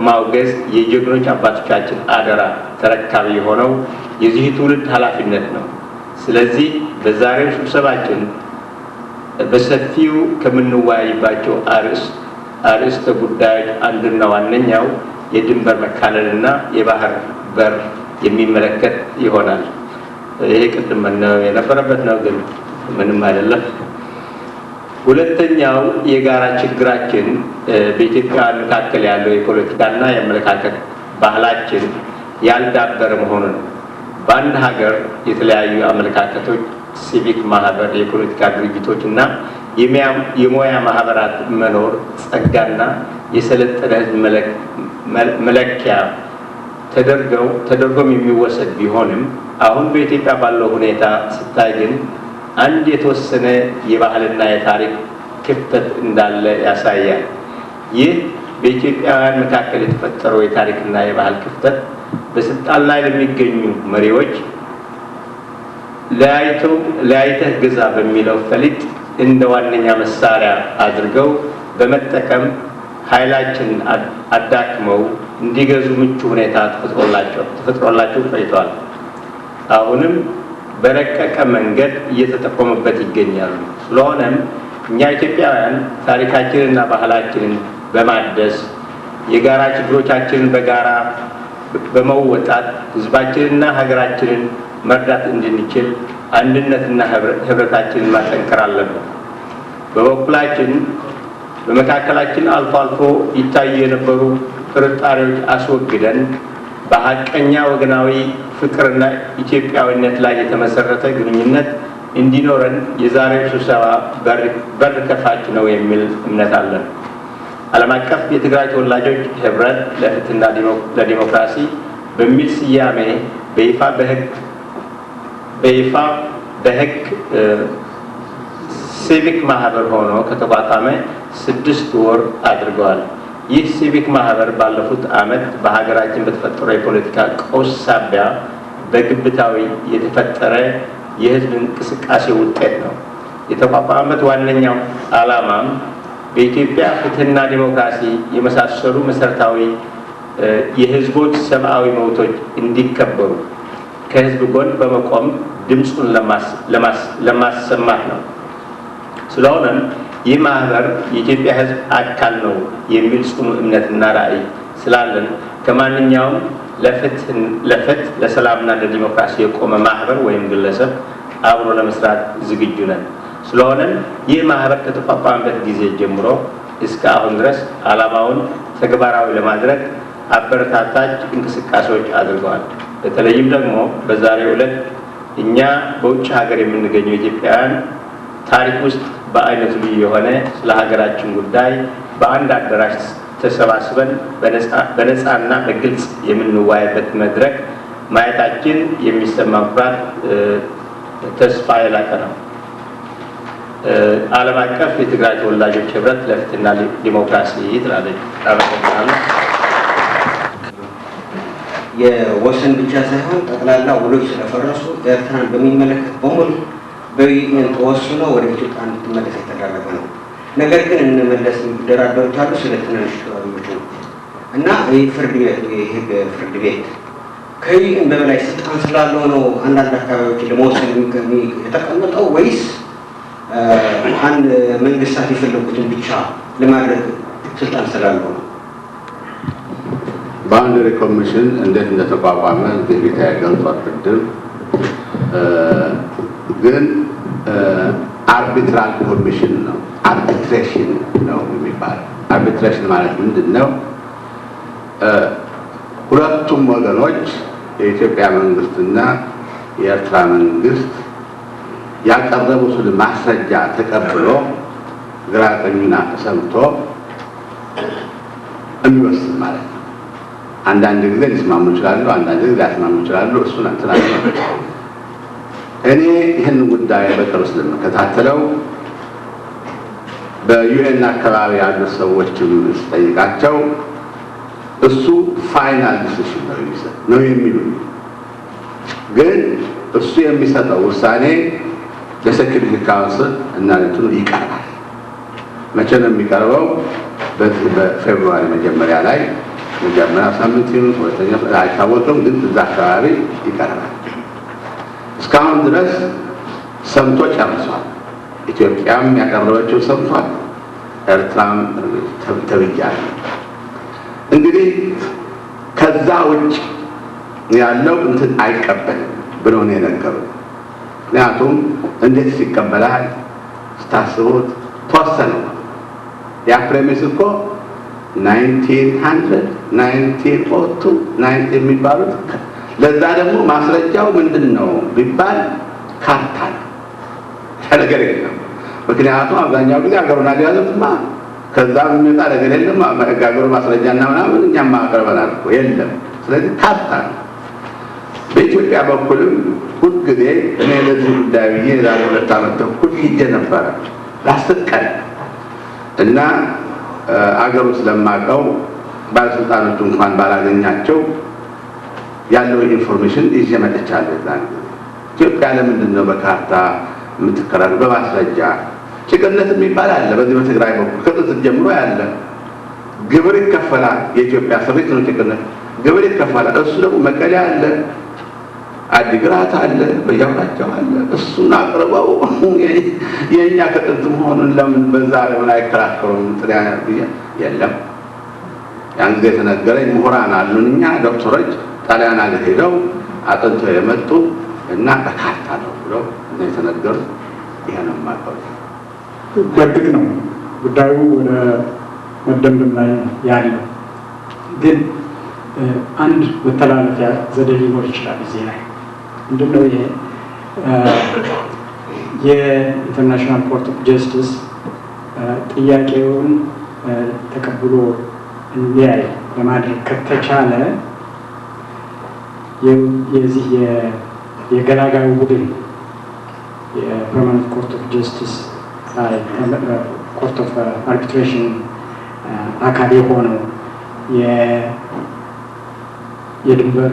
ማውገዝ የጀግኖች አባቶቻችን አደራ ተረካቢ የሆነው የዚህ ትውልድ ኃላፊነት ነው። ስለዚህ በዛሬው ስብሰባችን በሰፊው ከምንወያይባቸው አርዕስተ ጉዳዮች አንዱና ዋነኛው የድንበር መካለልና የባህር በር የሚመለከት ይሆናል። ይሄ ቅድም የነበረበት ነው፣ ግን ምንም አይደለም። ሁለተኛው የጋራ ችግራችን በኢትዮጵያውያን መካከል ያለው የፖለቲካና የአመለካከት ባህላችን ያልዳበረ መሆኑ ነው። በአንድ ሀገር የተለያዩ አመለካከቶች፣ ሲቪክ ማህበር፣ የፖለቲካ ድርጅቶች እና የሙያ ማህበራት መኖር ጸጋና የሰለጠነ ሕዝብ መለኪያ ተደርጎም የሚወሰድ ቢሆንም አሁን በኢትዮጵያ ባለው ሁኔታ ሲታይ ግን አንድ የተወሰነ የባህልና የታሪክ ክፍተት እንዳለ ያሳያል። ይህ በኢትዮጵያውያን መካከል የተፈጠረው የታሪክና የባህል ክፍተት በስልጣን ላይ ለሚገኙ መሪዎች ለያይተህ ግዛ በሚለው ፈሊጥ እንደ ዋነኛ መሳሪያ አድርገው በመጠቀም ኃይላችን አዳክመው እንዲገዙ ምቹ ሁኔታ ተፈጥሮላቸው ቆይተዋል። አሁንም በረቀቀ መንገድ እየተጠቀሙበት ይገኛሉ። ስለሆነም እኛ ኢትዮጵያውያን ታሪካችንና ባህላችንን በማደስ የጋራ ችግሮቻችንን በጋራ በመወጣት ሕዝባችንና ሀገራችንን መርዳት እንድንችል አንድነትና ህብረታችንን ማጠንከር አለብን። በበኩላችን በመካከላችን አልፎ አልፎ ይታዩ የነበሩ ጥርጣሬዎች አስወግደን በሀቀኛ ወገናዊ ፍቅርና ኢትዮጵያዊነት ላይ የተመሰረተ ግንኙነት እንዲኖረን የዛሬው ስብሰባ በር ከፋች ነው የሚል እምነት አለን። ዓለም አቀፍ የትግራይ ተወላጆች ህብረት ለፍትህና ለዲሞክራሲ በሚል ስያሜ በይፋ በህግ ሲቪክ ማህበር ሆኖ ከተቋቋመ 6 ወር አድርገዋል። ይህ ሲቪክ ማህበር ባለፉት ዓመት በሀገራችን በተፈጠረው የፖለቲካ ቀውስ ሳቢያ በግብታዊ የተፈጠረ የህዝብ እንቅስቃሴ ውጤት ነው። የተቋቋመበት ዋነኛው ዓላማም በኢትዮጵያ ፍትህና ዲሞክራሲ የመሳሰሉ መሰረታዊ የህዝቦች ሰብአዊ መብቶች እንዲከበሩ ከህዝብ ጎን በመቆም ድምፁን ለማሰማት ነው። ስለሆነም ይህ ማህበር የኢትዮጵያ ህዝብ አካል ነው የሚል ጽኑ እምነትና ራዕይ ስላለን ከማንኛውም ለፍትህ ለሰላምና ለዲሞክራሲ የቆመ ማህበር ወይም ግለሰብ አብሮ ለመስራት ዝግጁ ነን። ስለሆነም ይህ ማህበር ከተቋቋመበት ጊዜ ጀምሮ እስከ አሁን ድረስ ዓላማውን ተግባራዊ ለማድረግ አበረታታች እንቅስቃሴዎች አድርገዋል። በተለይም ደግሞ በዛሬው ዕለት እኛ በውጭ ሀገር የምንገኘው ኢትዮጵያውያን ታሪክ ውስጥ በአይነቱ ልዩ የሆነ ስለ ሀገራችን ጉዳይ በአንድ አዳራሽ ተሰባስበን በነፃና በግልጽ የምንወያይበት መድረክ ማየታችን የሚሰማ ኩራት ተስፋ የላቀ ነው። ዓለም አቀፍ የትግራይ ተወላጆች ህብረት ለፍትህና ዲሞክራሲ ትላለች። የወሰን ብቻ ሳይሆን ጠቅላላ ውሎች ስለፈረሱ ኤርትራን በሚመለከት በሙሉ በዩኤን ተወስኖ ወደ ኢትዮጵያ እንድትመለስ የተደረገ ነው። ነገር ግን እንመለስ የሚደራደሩት አሉ ስለ ትናንሽ አካባቢዎች ነው እና ይህ ፍርድ ቤት የህግ ፍርድ ቤት ከዩኤን በበላይ ስልጣን ስላለው ነው አንዳንድ አካባቢዎች ለመወሰን የተቀመጠው ወይስ አንድ መንግስታት የፈለጉትን ብቻ ለማድረግ ስልጣን ስላለው ነው? ባውንደሪ ኮሚሽን እንዴት እንደተቋቋመ ዴቪድ ገልጿል ቅድም። ግን አርቢትራል ኮሚሽን ነው፣ አርቢትሬሽን ነው የሚባለው። አርቢትሬሽን ማለት ምንድን ነው? ሁለቱም ወገኖች የኢትዮጵያ መንግስትና የኤርትራ መንግስት ያቀረቡትን ማስረጃ ተቀብሎ ግራ ቀኙን ሰምቶ የሚወስን ማለት ነው። አንዳንድ ጊዜ ሊስማሙ ይችላሉ፣ አንዳንድ ጊዜ ሊያስማሙ ይችላሉ። እሱን እንትናቸው እኔ ይህን ጉዳይ በቅርብ ስለምከታተለው በዩኤን አካባቢ ያሉ ሰዎችም ስጠይቃቸው እሱ ፋይናል ዲሲሽን ነው የሚሰጥ ነው የሚሉኝ። ግን እሱ የሚሰጠው ውሳኔ ለሴኩሪቲ ካውንስል እና ለእንትኑ ይቀርባል። መቼ ነው የሚቀርበው? በፌብሩዋሪ መጀመሪያ ላይ መጀመሪያ ሳምንት ይሁን ሁለተኛ አይታወቅም፣ ግን እዛ አካባቢ ይቀርባል። እስካሁን ድረስ ሰምቶ ጨርሷል። ኢትዮጵያም ያቀረበችው ሰምቷል፣ ኤርትራም ተብያለሁ። እንግዲህ ከዛ ውጭ ያለው እንትን አይቀበልም ብሎ ነው የነገሩት። ምክንያቱም እንዴት ይቀበላል ስታስቡት ተወሰነው። ያ ፕሬሚስ እኮ 1900 1902 19 የሚባሉት ለዛ ደግሞ ማስረጃው ምንድን ነው ቢባል ካርታ ነው። ነገር የለም። ምክንያቱም አብዛኛው ጊዜ ሀገሩን አልያዘትማ ከዛ የሚመጣ ነገር የለም። ሀገሩ ማስረጃና ምናምን እኛም አቅርበናል እኮ የለም። ስለዚህ ካርታ ነው። በኢትዮጵያ በኩልም ሁልጊዜ እኔ ለዚህ ጉዳይ ብዬ ዛሬ 2 ዓመት ተኩል ሂጄ ነበረ ለ10 ቀን እና አገሩ ስለማውቀው ባለስልጣኖቹ እንኳን ባላገኛቸው ያለው ኢንፎርሜሽን ይዤ መጥቻለሁ። ኢትዮጵያ ለምንድን ነው በካርታ የምትከራከረው? በማስረጃ ጭቅነት የሚባል አለ። በዚህ በትግራይ በኩል ከጥንት ጀምሮ ያለ ግብር ይከፈላል። የኢትዮጵያ ሰራዊት ነው ጭቅነት፣ ግብር ይከፈላል። እሱ ደግሞ መቀሌ አለ፣ አዲግራት አለ፣ በያውራቸው አለ። እሱን አቅርበው የእኛ ከጥንት መሆኑን ለምን በዛ ለምን አይከራከሩም? የለም። ያን ጊዜ የተነገረኝ ምሁራን አሉን እኛ ዶክተሮች ጣሊያን አገር ሄደው አጥንተው የመጡ እና በካርታ ነው ብለው እና የተነገሩት ይሄ ነው የማውቀው። በእርግጥ ነው ጉዳዩ ወደ መደምደም ላይ ያለው፣ ግን አንድ መተላለፊያ ዘዴ ሊኖር ይችላል እዚህ ላይ። ምንድነው ይሄ? የኢንተርናሽናል ኮርት ኦፍ ጀስቲስ ጥያቄውን ተቀብሎ እንዲያይ ለማድረግ ከተቻለ የዚህ የገላጋዩ ቡድን የፐርማነንት ኮርት ኦፍ ጀስቲስ ኮርት ኦፍ አርቢትሬሽን አካል የሆነው የድንበር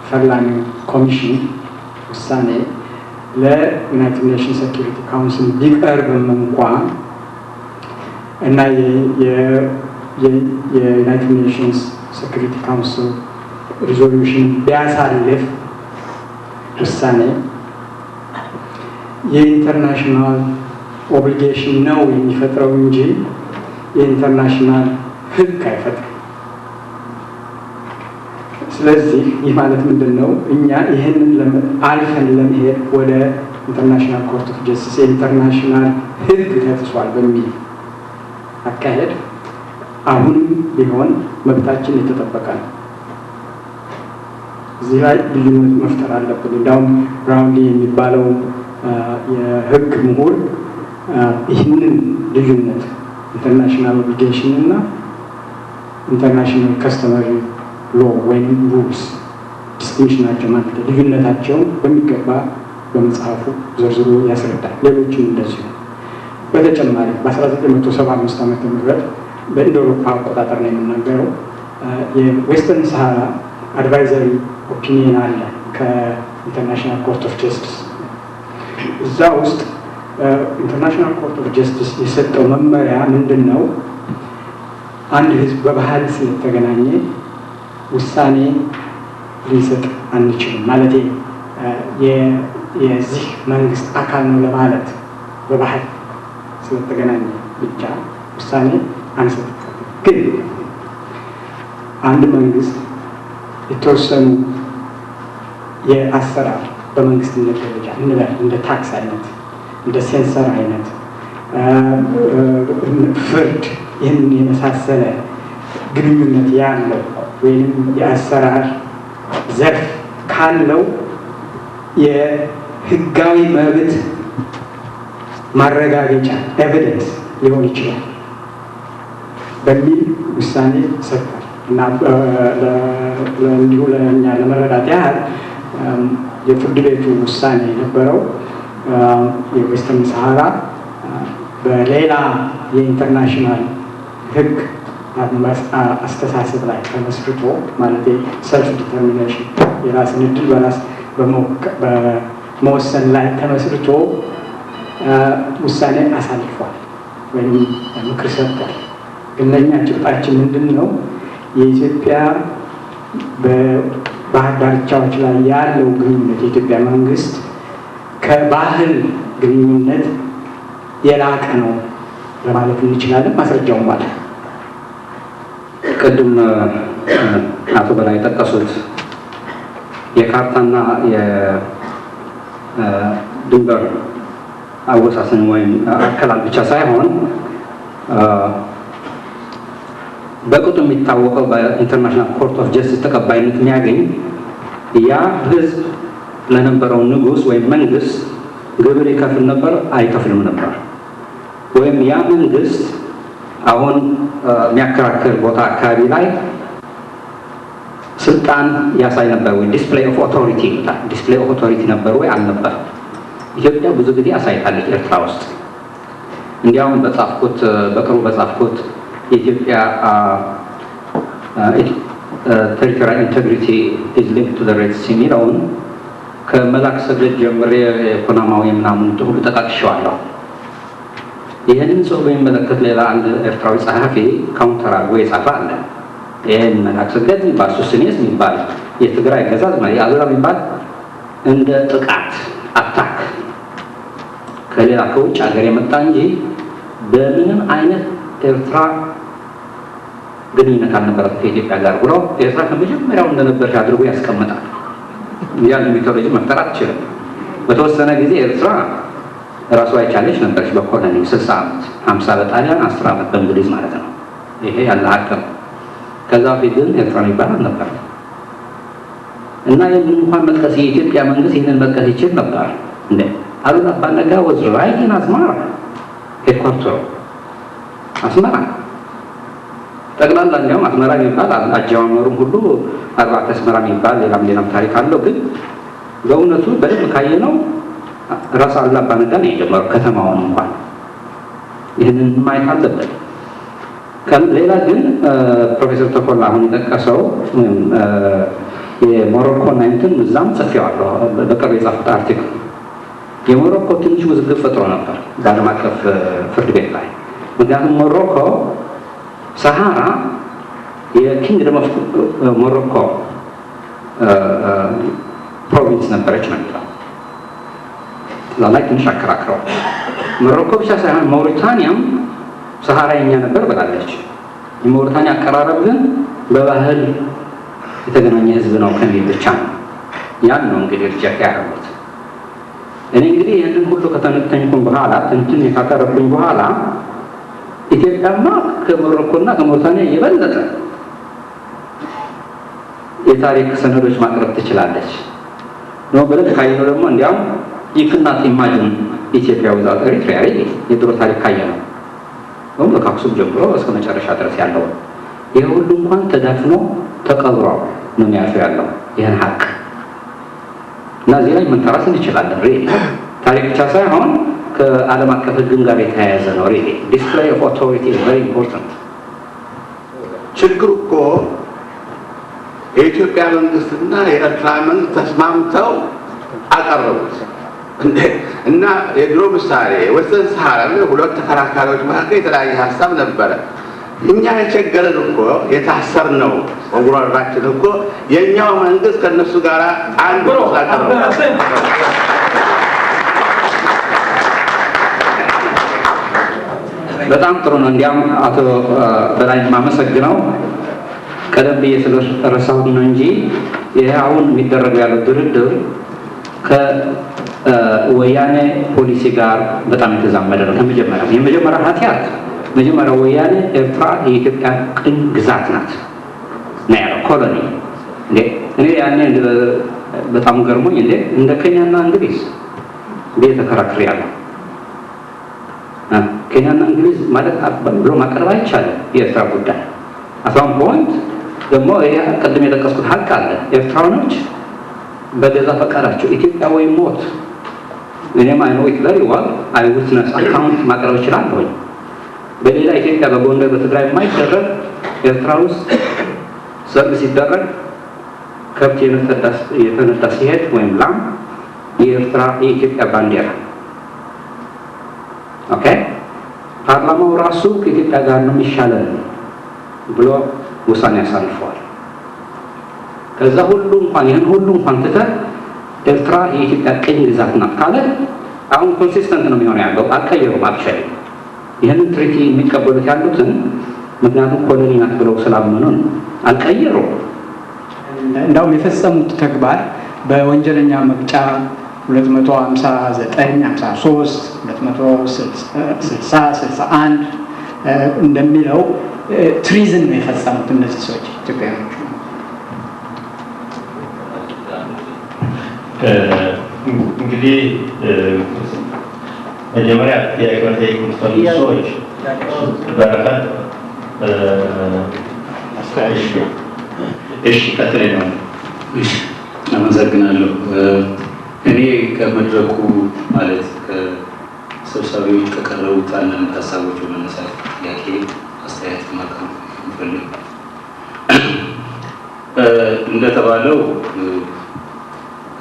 ፈላሚ ኮሚሽን ውሳኔ ለዩናይትድ ኔሽንስ ሴኩሪቲ ካውንስል ቢቀርብም እንኳ እና የዩናይትድ ኔሽንስ ሴኩሪቲ ካውንስል ሪዞሉሽን ቢያሳልፍ ውሳኔ የኢንተርናሽናል ኦብሊጌሽን ነው የሚፈጥረው እንጂ የኢንተርናሽናል ሕግ አይፈጥርም። ስለዚህ ይህ ማለት ምንድን ነው? እኛ ይህንን አልፈን ለመሄድ ወደ ኢንተርናሽናል ኮርት ኦፍ ጀስቲስ የኢንተርናሽናል ሕግ ተጥሷል በሚል አካሄድ አሁንም ቢሆን መብታችን የተጠበቀ ነው። እዚህ ላይ ልዩነት መፍጠር አለብን። እንዳውም ብራውንሊ የሚባለው የሕግ ምሁር ይህንን ልዩነት ኢንተርናሽናል ኦብሊጌሽን እና ኢንተርናሽናል ከስተመሪ ሎ ወይም ሩልስ ዲስቲንክሽናቸው ማለት ልዩነታቸውን በሚገባ በመጽሐፉ ዘርዝሮ ያስረዳል። ሌሎችም እንደዚሁ። በተጨማሪ በ1975 ዓመተ ምህረት በኢንዶ አውሮፓ አቆጣጠር ነው የምናገረው የዌስተርን ሰሃራ አድቫይዘሪ ኦፒኒየን አለ ከኢንተርናሽናል ኮርት ኦፍ ጀስቲስ። እዛ ውስጥ ኢንተርናሽናል ኮርት ኦፍ ጀስቲስ የሰጠው መመሪያ ምንድን ነው? አንድ ህዝብ በባህል ስለተገናኘ ውሳኔ ልንሰጥ አንችልም። ማለት የዚህ መንግስት አካል ነው ለማለት በባህል ስለተገናኘ ብቻ ውሳኔ አንሰጥም። ግን አንድ መንግስት የተወሰኑ የአሰራር በመንግስትነት ደረጃ እንበል እንደ ታክስ አይነት እንደ ሴንሰር አይነት ፍርድ ይህን የመሳሰለ ግንኙነት ያለው ወይም የአሰራር ዘርፍ ካለው የህጋዊ መብት ማረጋገጫ ኤቪደንስ ሊሆን ይችላል በሚል ውሳኔ ሰጥቷል። እና እንዲሁ ለእኛ ለመረዳት ያህል የፍርድ ቤቱ ውሳኔ የነበረው የዌስተርን ሰሃራ በሌላ የኢንተርናሽናል ህግ አስተሳሰብ ላይ ተመስርቶ ማለት ሰልፍ ዲተርሚኔሽን የራስን እድል በራስ በመወሰን ላይ ተመስርቶ ውሳኔ አሳልፏል ወይም ምክር ሰጥቷል። ግን ለእኛ ጭብጣችን ምንድን ነው? የኢትዮጵያ በባህር ዳርቻዎች ላይ ያለው ግንኙነት የኢትዮጵያ መንግስት ከባህል ግንኙነት የላቀ ነው ለማለት እንችላለን። ማስረጃውም ማለት ቅድም አቶ በላይ የጠቀሱት የካርታና የድንበር አወሳሰን ወይም አከላል ብቻ ሳይሆን በቅጡ የሚታወቀው በኢንተርናሽናል ኮርት ኦፍ ጀስቲስ ተቀባይነት የሚያገኝ ያ ህዝብ ለነበረው ንጉስ ወይም መንግስት ግብር ይከፍል ነበር አይከፍልም ነበር፣ ወይም ያ መንግስት አሁን የሚያከራክር ቦታ አካባቢ ላይ ስልጣን ያሳይ ነበር ወይ ዲስፕሌይ ኦፍ ኦቶሪቲ ይላል። ዲስፕሌይ ኦፍ ኦቶሪቲ ነበር ወይ አልነበር? ኢትዮጵያ ብዙ ጊዜ አሳይታለች ኤርትራ ውስጥ። እንዲያውም በቅርቡ በጻፍኩት የኢትዮጵያ ቴሪቶሪያል ኢንቴግሪቲ ኢዝ ሊንክድ ቱ ዘ ሬድ ሲ የሚለውን ከመላክ ሰገድ ጀምሬ የኮናማዊ ምናምን ሁሉ ጠቃቅሼዋለሁ። ይህንን ጽሑፍ የሚመለከት ሌላ አንድ ኤርትራዊ ጸሐፊ ካውንተር አድርጎ የጻፈ አለ። ይህን መላክ ሰገድ የሚባል ሱስኔስ የሚባል የትግራይ ገዛዝ የአሉላ የሚባል እንደ ጥቃት አታክ ከሌላ ከውጭ ሀገር የመጣ እንጂ በምንም አይነት ኤርትራ ግንኙነት አልነበረት ከኢትዮጵያ ጋር ብሎ ኤርትራ ከመጀመሪያው እንደነበረች አድርጎ ያስቀምጣል። ያን ሚቶሎጂ መፍጠር አትችልም። በተወሰነ ጊዜ ኤርትራ ራሷ የቻለች ነበረች በኮሎኒ 60 ዓመት 50 በጣሊያን 10 ዓመት በእንግሊዝ ማለት ነው። ይሄ ያለ ሀቅ ነው። ከዛ በፊት ግን ኤርትራ የሚባል አልነበር እና ይህንን እንኳን መጥቀስ የኢትዮጵያ መንግስት ይህንን መጥቀስ ይችል ነበር። እንደ አሉላ አባ ነጋ ወዝ ራይት ኢን አስመራ ሄድኳርተሩ አስመራ ጠቅላላ እንዲያውም አስመራ የሚባል አጀማመሩም ሁሉ አርባዕተ አስመራ የሚባል ሌላም ታሪክ አለው። ግን በእውነቱ በደንብ ካየነው ራስ አሉላ አባ ነጋ ነው የጀመረው ከተማውን እንኳን ይህንን ማየት አለበት። ሌላ ግን ፕሮፌሰር ተኮላ አሁን የጠቀሰው የሞሮኮ ናይንትን እዛም ጽፌዋለሁ በቅርብ የጻፍኩት አርቲክል። የሞሮኮ ትንሽ ውዝግብ ፈጥሮ ነበር በዓለም አቀፍ ፍርድ ቤት ላይ። ምክንያቱም ሞሮኮ ሰሃራ የኪንግደም ኦፍ ሞሮኮ ፕሮቪንስ ነበረች ነው የሚለው። እዛ ላይ ትንሽ አከራክረዋል። ሞሮኮ ብቻ ሳይሆን ሞሪታኒያም ሰሃራ የኛ ነበር ብላለች። የሞሪታኒያ አቀራረብ ግን በባህል የተገናኘ ህዝብ ነው ከሚል ብቻ ነው። ያን ነው እንግዲህ ሪጀክት ያደረጉት። እኔ እንግዲህ ይህንን ሁሉ ከተነተንኩኝ በኋላ ትንትን ካቀረብኩኝ በኋላ ኢትዮጵያማ ከሞሮኮና ከሞሪታኒያ የበለጠ የታሪክ ሰነዶች ማቅረብ ትችላለች ነው ብለን ካየነው ደግሞ እንዲያውም you cannot imagine ኢትዮጵያ ዊዛውት ኤሪትሪያ የድሮ ታሪክ ካየ ነው ከአክሱም ጀምሮ እስከ መጨረሻ ድረስ ያለው ይሄ ሁሉ እንኳን ተዳፍኖ ተቀብሮ ነው የሚያልፈው ያለው ይህን ሀቅ እና እዚህ ላይ መንተራስ እንችላለን። ታሪክ ብቻ ሳይሆን ከዓለም አቀፍ ሕግም ጋር የተያያዘ ነው። ዲስፕሌይ ኦፍ ኦቶሪቲ ኢዝ ቬሪ ኢምፖርታንት። ችግሩ እኮ የኢትዮጵያ መንግስትና የኤርትራ መንግስት ተስማምተው አቀረቡት እና የድሮ ምሳሌ ወሰን ሰሃራ ሁለት ተከራካሪዎች መካከል የተለያየ ሀሳብ ነበረ። እኛ የቸገረን እኮ የታሰርነው ወጉራራችን እኮ የኛው መንግስት ከነሱ ጋር አንድ ተሳቀረው። በጣም ጥሩ ነው። እንዲያም አቶ በላይ ማመሰግነው ቀደም ብዬ ስለረሳሁት ነው እንጂ ይሄ አሁን የሚደረገው ያለው ድርድር ከወያኔ ፖሊሲ ጋር በጣም የተዛመደ ነው። የመጀመሪያ ኃጢአት መጀመሪያ ወያኔ ኤርትራ የኢትዮጵያ ቅኝ ግዛት ናት ነው ያለው ኮሎኒ። እኔ ያኔ በጣም ገርሞኝ እንደ ኬንያና እንግሊዝ ቤት ተከራክሬያለሁ። ኬንያና እንግሊዝ ማለት ብሎ ማቅረብ አይቻልም የኤርትራ ጉዳይ። አስራም ፖይንት ደግሞ ይሄ ቀደም የጠቀስኩት ሀቅ አለ። ኤርትራኖች በገዛ ፈቃዳቸው ኢትዮጵያ ወይ ሞት እኔም አይ ኖ ኢት ቬሪ ዌል አይ ዊትነስ አካውንት ማቅረብ እችላለሁ። በሌላ ኢትዮጵያ በጎንደር በትግራይ የማይደረግ ኤርትራ ውስጥ ሰርግ ሲደረግ ከብት የተነዳ ሲሄድ ወይም ላም የኤርትራ የኢትዮጵያ ባንዲራ ኦኬ ፓርላማው ራሱ ከኢትዮጵያ ጋር ነው የሚሻለን ብሎ ውሳኔ ያሳልፈዋል። ከዛ ሁሉ እንኳን ይህን ሁሉ እንኳን ትተህ ኤርትራ የኢትዮጵያ ቅኝ ግዛት ናት ካለ አሁን ኮንሲስተንት ነው የሚሆነው ያለው አልቀየሩም። አክቹዋሊ ይህንን ትሪቲ የሚቀበሉት ያሉትን ምክንያቱም ኮሎኒ ናት ብለው ስላመኑ ነው። አልቀየሩም። እንዳውም የፈጸሙት ተግባር በወንጀለኛ መቅጫ 259 53 260 61 እንደሚለው ትሪዝን ነው የፈጸሙት እነዚህ ሰዎች ኢትዮጵያውያኖች። እንግዲህ መጀመሪያ ጥያቄ መጠየቅ የምትፈልጉ ሰዎች በረከት እሺ ቀጥል ነው። አመሰግናለሁ። እኔ ከመድረኩ ማለት ከሰብሳቢዎች ከቀረቡት አንዳንድ ሀሳቦች በመነሳት ጥያቄ አስተያየት ማቅረብ እንፈልግ። እንደተባለው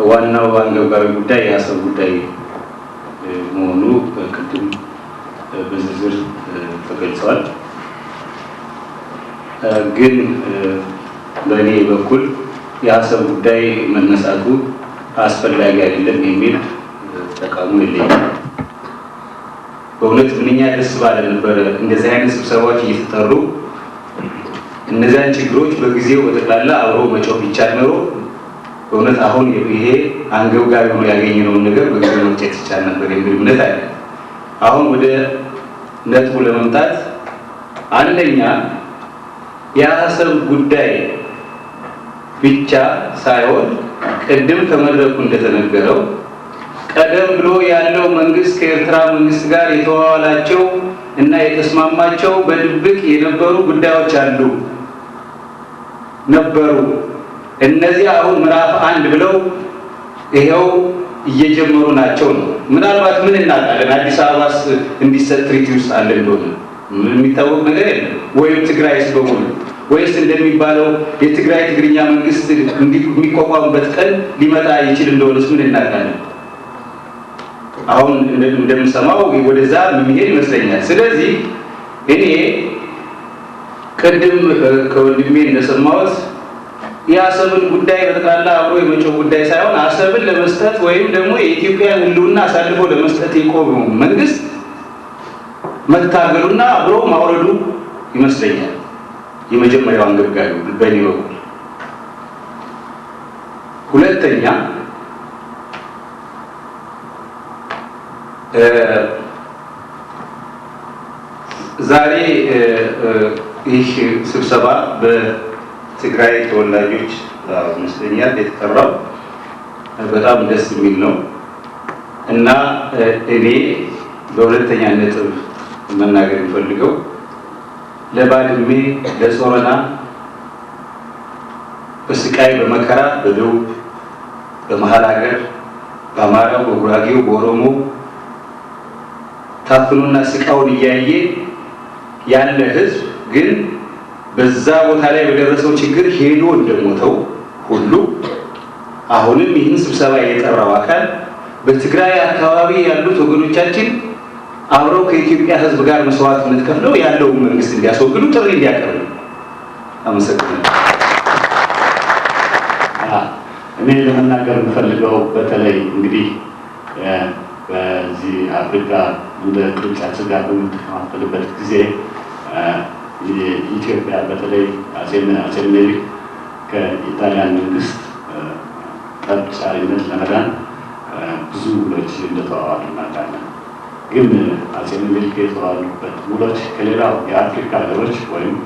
ዋናው አንገብጋቢ ጉዳይ የአሰብ ጉዳይ መሆኑ ቅድም በዝርዝር ተገልጿል። ግን በእኔ በኩል የአሰብ ጉዳይ መነሳቱ አስፈላጊ አይደለም የሚል ተቃውሞ የለኝም። በእውነት ምንኛ ደስ ባለ ነበረ እንደዚህ አይነት ስብሰባዎች እየተጠሩ እነዚያን ችግሮች በጊዜው በጠቅላላ አብሮ መጮህ ይቻል ኖሮ በእውነት አሁን ይሄ አንገብጋቢ ሆኖ ያገኘነውን ነገር በጊዜው መፍጨት ይቻል ነበር የሚል እምነት አለ። አሁን ወደ ነጥቡ ለመምጣት አንደኛ የአሰብ ጉዳይ ብቻ ሳይሆን ቅድም ከመድረኩ እንደተነገረው ቀደም ብሎ ያለው መንግስት ከኤርትራ መንግስት ጋር የተዋዋላቸው እና የተስማማቸው በድብቅ የነበሩ ጉዳዮች አሉ ነበሩ። እነዚህ አሁን ምዕራፍ 1 ብለው ይሄው እየጀመሩ ናቸው ነው። ምናልባት ምን እናውቃለን አዲስ አበባስ እንዲሰጥ ትሪቲ ውስጥ አለ እንደሆነ የሚታወቅ ነገር የለም። ወይም ትግራይስ በሙሉ ወይስ እንደሚባለው የትግራይ ትግርኛ መንግስት የሚቋቋምበት ቀን ሊመጣ ይችል እንደሆነስ ምን እናውቃለን? አሁን እንደምንሰማው ወደዛ የሚሄድ ይመስለኛል። ስለዚህ እኔ ቅድም ከወንድሜ እንደሰማሁት የአሰብን ጉዳይ በጠቅላላ አብሮ የመጮህ ጉዳይ ሳይሆን አሰብን ለመስጠት ወይም ደግሞ የኢትዮጵያን ሕልውና አሳልፎ ለመስጠት የቆመው መንግስት መታገሉና አብሮ ማውረዱ ይመስለኛል የመጀመሪያው አንገብጋቢ በእኔ በኩል። ሁለተኛ ዛሬ ይህ ስብሰባ በትግራይ ተወላጆች ይመስለኛል የተጠራው በጣም ደስ የሚል ነው እና እኔ በሁለተኛ ነጥብ መናገር የሚፈልገው ለባድሜ ለጾረና በስቃይ በመከራ በደቡብ በመሀል ሀገር በአማራው በጉራጌው በኦሮሞ ታፍኖና ስቃውን እያየ ያለ ህዝብ ግን በዛ ቦታ ላይ በደረሰው ችግር ሄዶ እንደሞተው ሁሉ አሁንም ይህን ስብሰባ የጠራው አካል በትግራይ አካባቢ ያሉት ወገኖቻችን አብረው ከኢትዮጵያ ህዝብ ጋር መስዋዕትነት ከፍለው ያለውን መንግስት እንዲያስወግዱ ጥሪ እንዲያቀርቡ አመሰግናለሁ። እኔ ለመናገር የምፈልገው በተለይ እንግዲህ በዚህ አፍሪካ እንደ ቅርጫ ስጋ በምትከፋፈልበት ጊዜ ኢትዮጵያ በተለይ አጼ ምኒልክ ከኢጣሊያን መንግስት ጠብጫሪነት ለመዳን ብዙ ውሎች እንደተዋዋሉ እናውቃለን። ግን አጼ ምኒልክ የተዋዋሉበት ውሎች ከሌላው የአፍሪካ ሀገሮች ወይም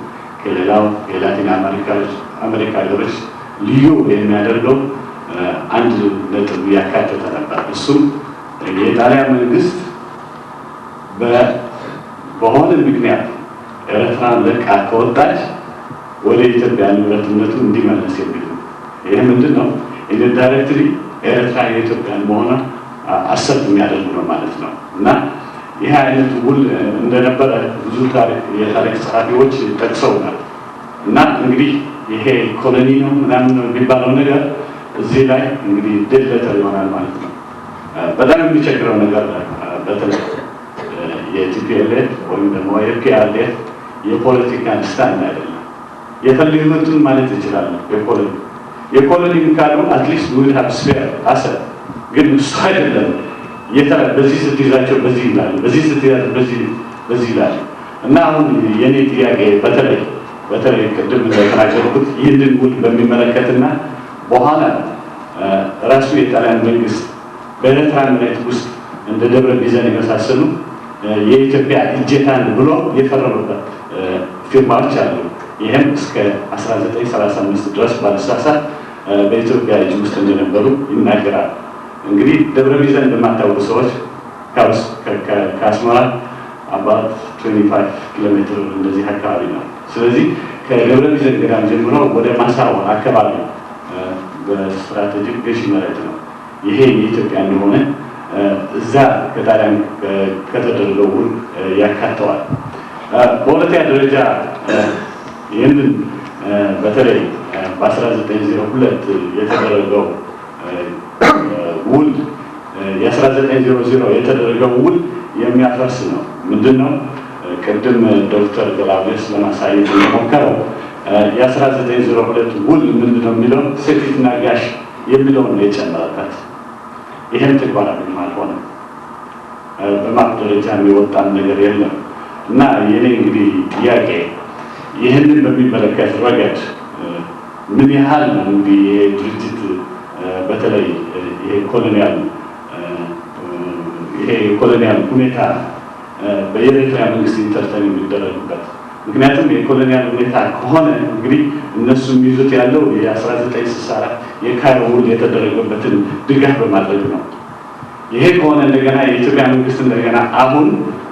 ከሌላው የላቲን አሜሪካ ሀገሮች ልዩ የሚያደርገው አንድ ነጥብ ያካተተ ነበር። እሱም የጣሊያን መንግስት በሆነ ምክንያት ኤርትራን ለቃ ከወጣች ወደ ኢትዮጵያ ንብረትነቱ እንዲመለስ የሚል ነው። ይህ ምንድን ነው? ኢንዳይሬክትሊ ኤርትራ የኢትዮጵያን መሆኗ አሰብ የሚያደርጉ ነው ማለት ነው። እና ይህ አይነት ውል እንደነበረ ብዙ የታሪክ ጸሐፊዎች ጠቅሰውናል። እና እንግዲህ ይሄ ኮሎኒ ነው ምናምን ነው የሚባለው ነገር እዚህ ላይ እንግዲህ ድለተር ይሆናል ማለት ነው። በጣም የሚቸግረው ነገር በተለይ የቲፒኤልኤፍ ወይም ደግሞ የፒአርዲኤፍ የፖለቲካ ስታንድ አይደለም። የፈለጉትን ማለት ይችላል። የኮሎኒ ካሉ አትሊስት ዊል ሃቭ ስፔር አሰብ፣ ግን እሱ አይደለም። በዚህ ስትይዛቸው በዚህ ይላል፣ በዚህ ስትይዛቸው በዚህ ይላል። እና አሁን የኔ ጥያቄ በተለይ ቅድም እንደተናገርኩት ይህንን ውል በሚመለከትና በኋላ ራሱ የጣሊያን መንግስት በኤርትራ መሬት ውስጥ እንደ ደብረ ቢዘን የመሳሰሉ የኢትዮጵያ እጀታን ብሎ የፈረመበት ፊርማዎች አሉ። ይህም እስከ 1935 ድረስ ባለሳሳት በኢትዮጵያ እጅ ውስጥ እንደነበሩ ይናገራል። እንግዲህ ደብረ ቢዘን በማታወቁ ሰዎች ከአስመራ አባት 25 ኪሎ ሜትር እንደዚህ አካባቢ ነው። ስለዚህ ከደብረ ቢዘን ገዳም ጀምሮ ወደ ማሳዋ አካባቢ በስትራቴጂክ ገዢ መሬት ነው። ይሄ የኢትዮጵያ እንደሆነ እዛ ከጣሊያን ከተደረገው ውል ያካተዋል። በሁለተኛ ደረጃ ይህንን በተለይ በ1902 የተደረገው ውል የ1900 የተደረገው ውል የሚያፈርስ ነው። ምንድን ነው? ቅድም ዶክተር ገላውዴዎስ ለማሳየት እንደሞከረው የ1902 ውል ምንድን ነው የሚለው ሴቲትና ጋሽ የሚለውን ነው የጨመረበት። ይህም ተግባራዊ አልሆነም። በማፕ ደረጃ የሚወጣም ነገር የለም። እና የኔ እንግዲህ ጥያቄ ይህንን በሚመለከት ረገድ ምን ያህል ነው እንግዲህ ይሄ ድርጅት በተለይ ይሄ ኮሎኒያል ሁኔታ በኤርትራ መንግስት ኢንተርተን የሚደረግበት? ምክንያቱም የኮሎኒያል ሁኔታ ከሆነ እንግዲህ እነሱ የሚይዙት ያለው የ1964 የካይሮ ውል የተደረገበትን ድጋፍ በማድረግ ነው። ይሄ ከሆነ እንደገና የኢትዮጵያ መንግስት እንደገና አሁን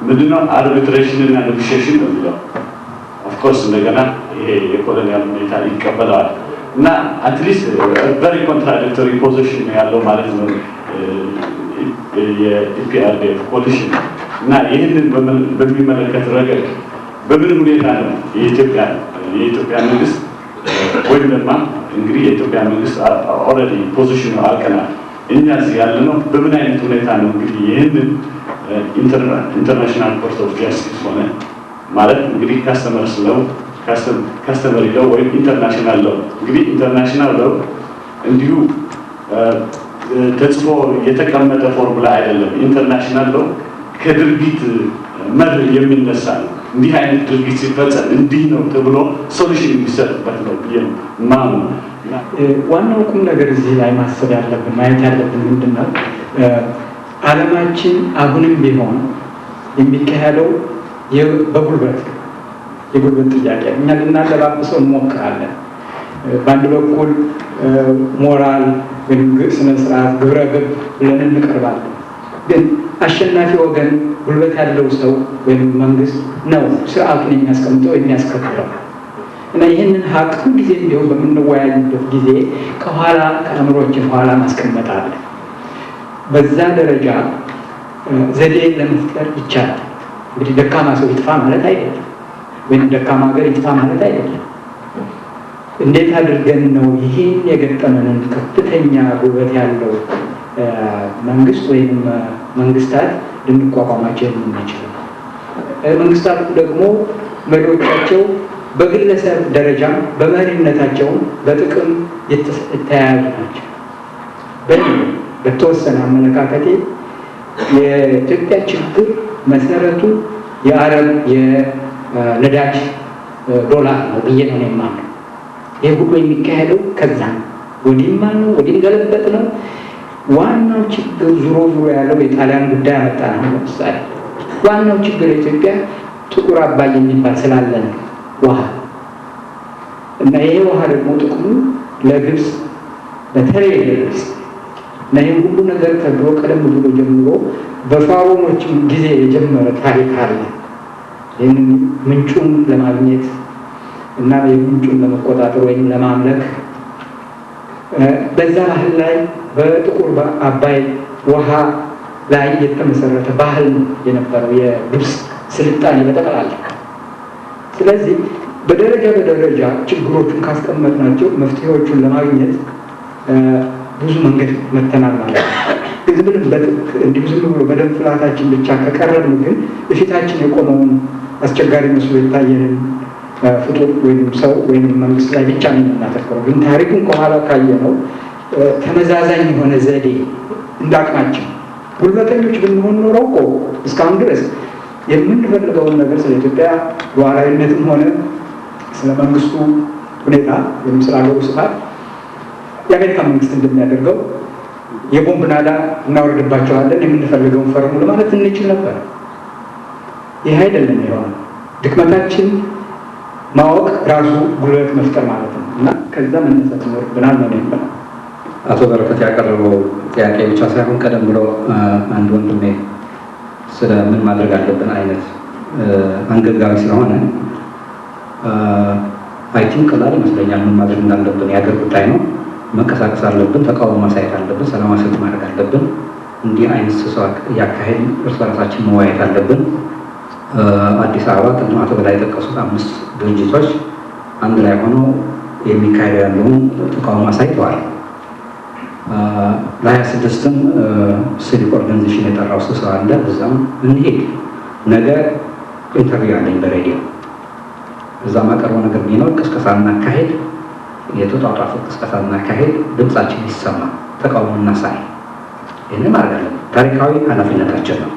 ምንድነው አርቢትሬሽን እና ኔጎሽዬሽን ነው የሚለው። ኦፍኮርስ እንደገና ይሄ የኮሎኒያል ሁኔታ ይቀበለዋል እና አትሊስት ቨሪ ኮንትራዲክቶሪ ፖዚሽን ያለው ማለት ነው የኢፒአርዲኤፍ ኮሊሽን። እና ይህንን በሚመለከት ረገድ በምን ሁኔታ ነው የኢትዮጵያ መንግስት ወይም ደግሞ እንግዲህ የኢትዮጵያ መንግስት ኦልሬዲ ፖዚሽኑ አልቀናል፣ እኛ እዚህ ያለነው በምን አይነት ሁኔታ ነው እንግዲህ ይህንን ኢንተርናሽናል ኮርት ኦፍ ጃስቲስ ሆነ ማለት እንግዲህ ካስተመሪ ለው ወይም ኢንተርናሽናል ለው። እንግዲህ ኢንተርናሽናል ለው እንዲሁ ተጽፎ የተቀመጠ ፎርሙላ አይደለም። ኢንተርናሽናል ለው ከድርጊት መርህ የሚነሳ ነው። እንዲህ አይነት ድርጊት ሲፈጸም እንዲህ ነው ተብሎ ሶሉሽን የሚሰጥበት ነው ብዬ ማምኑ። ዋናው ቁም ነገር እዚህ ላይ ማሰብ ያለብን ማየት ያለብን ምንድን ነው፣ ዓለማችን አሁንም ቢሆን የሚካሄደው በጉልበት የጉልበት ጥያቄ እኛ ልናለባብሰው እንሞክራለን። በአንድ በኩል ሞራል ወይም ስነ ስርዓት ግብረ ገብ ብለን እንቀርባለን። ግን አሸናፊ ወገን ጉልበት ያለው ሰው ወይም መንግስት ነው ስርዓቱን የሚያስቀምጠው የሚያስከትለው እና ይህንን ሀቅ ጊዜ ቢሆን በምንወያይበት ጊዜ ከኋላ ከአእምሮችን ኋላ ማስቀመጥ አለ። በዛ ደረጃ ዘዴ ለመፍጠር ይቻላል። እንግዲህ ደካማ ሰው ይጥፋ ማለት አይደለም፣ ወይም ደካማ ሀገር ይጥፋ ማለት አይደለም። እንዴት አድርገን ነው ይህን የገጠመንን ከፍተኛ ጉልበት ያለው መንግስት ወይም መንግስታት ልንቋቋማቸው የምንችለው? መንግስታቱ ደግሞ መሪዎቻቸው በግለሰብ ደረጃ በመሪነታቸው በጥቅም የተያያዙ ናቸው። በተወሰነ አመለካከቴ የኢትዮጵያ ችግር መሰረቱ የአረብ የነዳጅ ዶላር ነው ብዬ ነው የማምነው። ይህ ሁሉ የሚካሄደው ከዛ ነው። ወዲህማ ነው ወዲህም ገለበጥ ነው። ዋናው ችግር ዙሮ ያለው የጣሊያን ጉዳይ አመጣ ነው። ለምሳሌ ዋናው ችግር የኢትዮጵያ ጥቁር አባይ የሚባል ስላለ ነው ውሃ እና ይሄ ውሃ ደግሞ ጥቅሙ ለግብፅ በተለይ ለግብፅ እና ይህም ሁሉ ነገር ተብሎ ቀደም ብሎ ጀምሮ በፋሮኖችም ጊዜ የጀመረ ታሪክ አለ። ይህንን ምንጩን ለማግኘት እና የምንጩን ለመቆጣጠር ወይም ለማምለክ በዛ ባህል ላይ በጥቁር አባይ ውሃ ላይ የተመሰረተ ባህል የነበረው የግብፅ ስልጣኔ በጠቅላላ። ስለዚህ በደረጃ ችግሮቹን ካስቀመጥናቸው መፍትሄዎቹን ለማግኘት ብዙ መንገድ መተናል ማለት ነው። እንዲሁ ዝም ብሎ በደም ፍላታችን ብቻ ከቀረብን ግን በፊታችን የቆመውን አስቸጋሪ መስሎ የታየንን ፍጡር ወይም ሰው ወይም መንግስት ላይ ብቻ ነው የምናተኩረው። ግን ታሪኩን ከኋላ ካየነው ተመዛዛኝ የሆነ ዘዴ እንዳቅማችን ጉልበተኞች ብንሆን ኖረው እኮ እስካሁን ድረስ የምንፈልገውን ነገር ስለ ኢትዮጵያ ሉዓላዊነትም ሆነ ስለ መንግስቱ ሁኔታ ወይም ስለ ሀገሩ ስፋት የአሜሪካ መንግስት እንደሚያደርገው የቦምብ ናዳ እናወርድባቸዋለን የምንፈልገውን ፈርሙ ለማለት እንችል ነበር። ይህ አይደለም የሆነው። ድክመታችን ማወቅ ራሱ ጉልበት መፍጠር ማለት ነው እና ከዛ መነሳት ይኖርብናል ነው የሚባለው። አቶ በረከት ያቀረበው ጥያቄ ብቻ ሳይሆን ቀደም ብሎ አንድ ወንድሜ ስለ ምን ማድረግ አለብን አይነት አንገብጋቢ ስለሆነ አይቲንክ ቀላል ይመስለኛል። ምን ማድረግ እንዳለብን የሀገር ጉዳይ ነው። መንቀሳቀስ አለብን፣ ተቃውሞ ማሳየት አለብን፣ ሰላማዊ ሰልፍ ማድረግ አለብን። እንዲህ አይነት ስብሰባ እያካሄድን እርስ በርሳችን መወያየት አለብን። አዲስ አበባ ቅድም አቶ በላይ የጠቀሱት 5 ድርጅቶች አንድ ላይ ሆነው የሚካሄደው ያለውን ተቃውሞ አሳይተዋል። ለ26ም ሲቪክ ኦርጋናይዜሽን የጠራው ስብሰባ አለ። እዛም እንሄድ። ነገ ኢንተርቪው አለኝ በሬዲዮ። እዛ ማቀርበው ነገር ቢኖር ቅስቀሳ እናካሄድ፣ የተጧጧፈ ቅስቀሳ እናካሄድ፣ ድምፃችን ይሰማ፣ ተቃውሞ እናሳይ። ይህንን ማድረግ አለብን። ታሪካዊ ኃላፊነታችን ነው።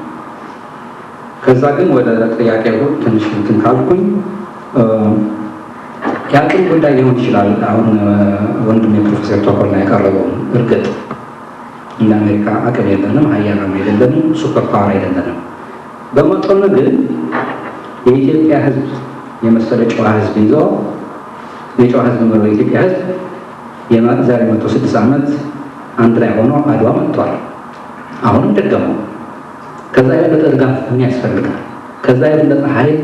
ከዛ ግን ወደ ጥያቄው ትንሽ እንትን ካልኩኝ የአቅም ጉዳይ ሊሆን ይችላል። አሁን ወንድም የፕሮፌሰር ተኮላ ያቀረበው እርግጥ እንደ አሜሪካ አቅም የለንም፣ ሀያላም አይደለንም፣ ሱፐር ፓወር አይደለንም። በመጠኑ ግን የኢትዮጵያ ሕዝብ የመሰለ ጨዋ ሕዝብ ይዞ የጨዋ ሕዝብ ነው የኢትዮጵያ ሕዝብ የዛሬ 106 ዓመት አንድ ላይ ሆኖ አድዋ መጥቷል። አሁንም ደገመው። ከዛ የበለጠ ድጋፍ ያስፈልጋል። ከዛ የበለጠ ኃይል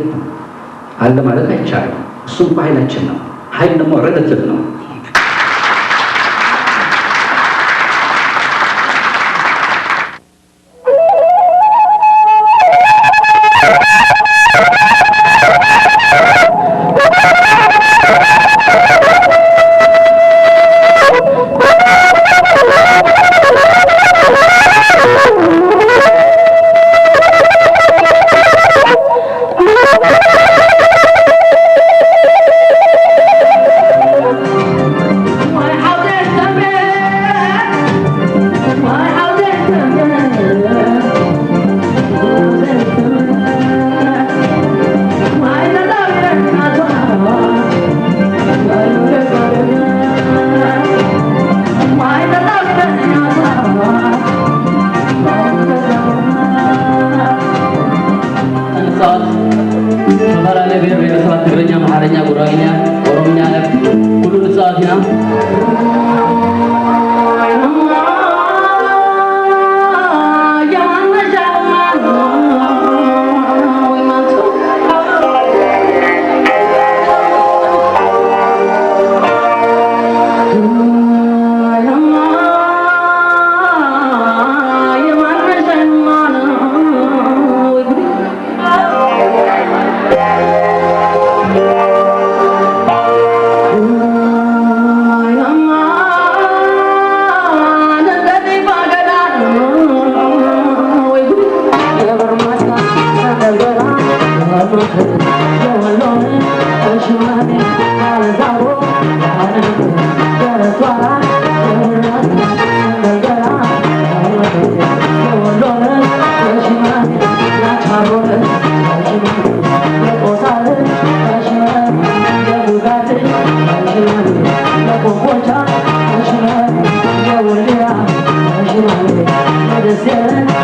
አለ ማለት አይቻልም። እሱም ኃይላችን ነው። ኃይል ደግሞ ሬሌቲቭ ነው። Jangan Yeah.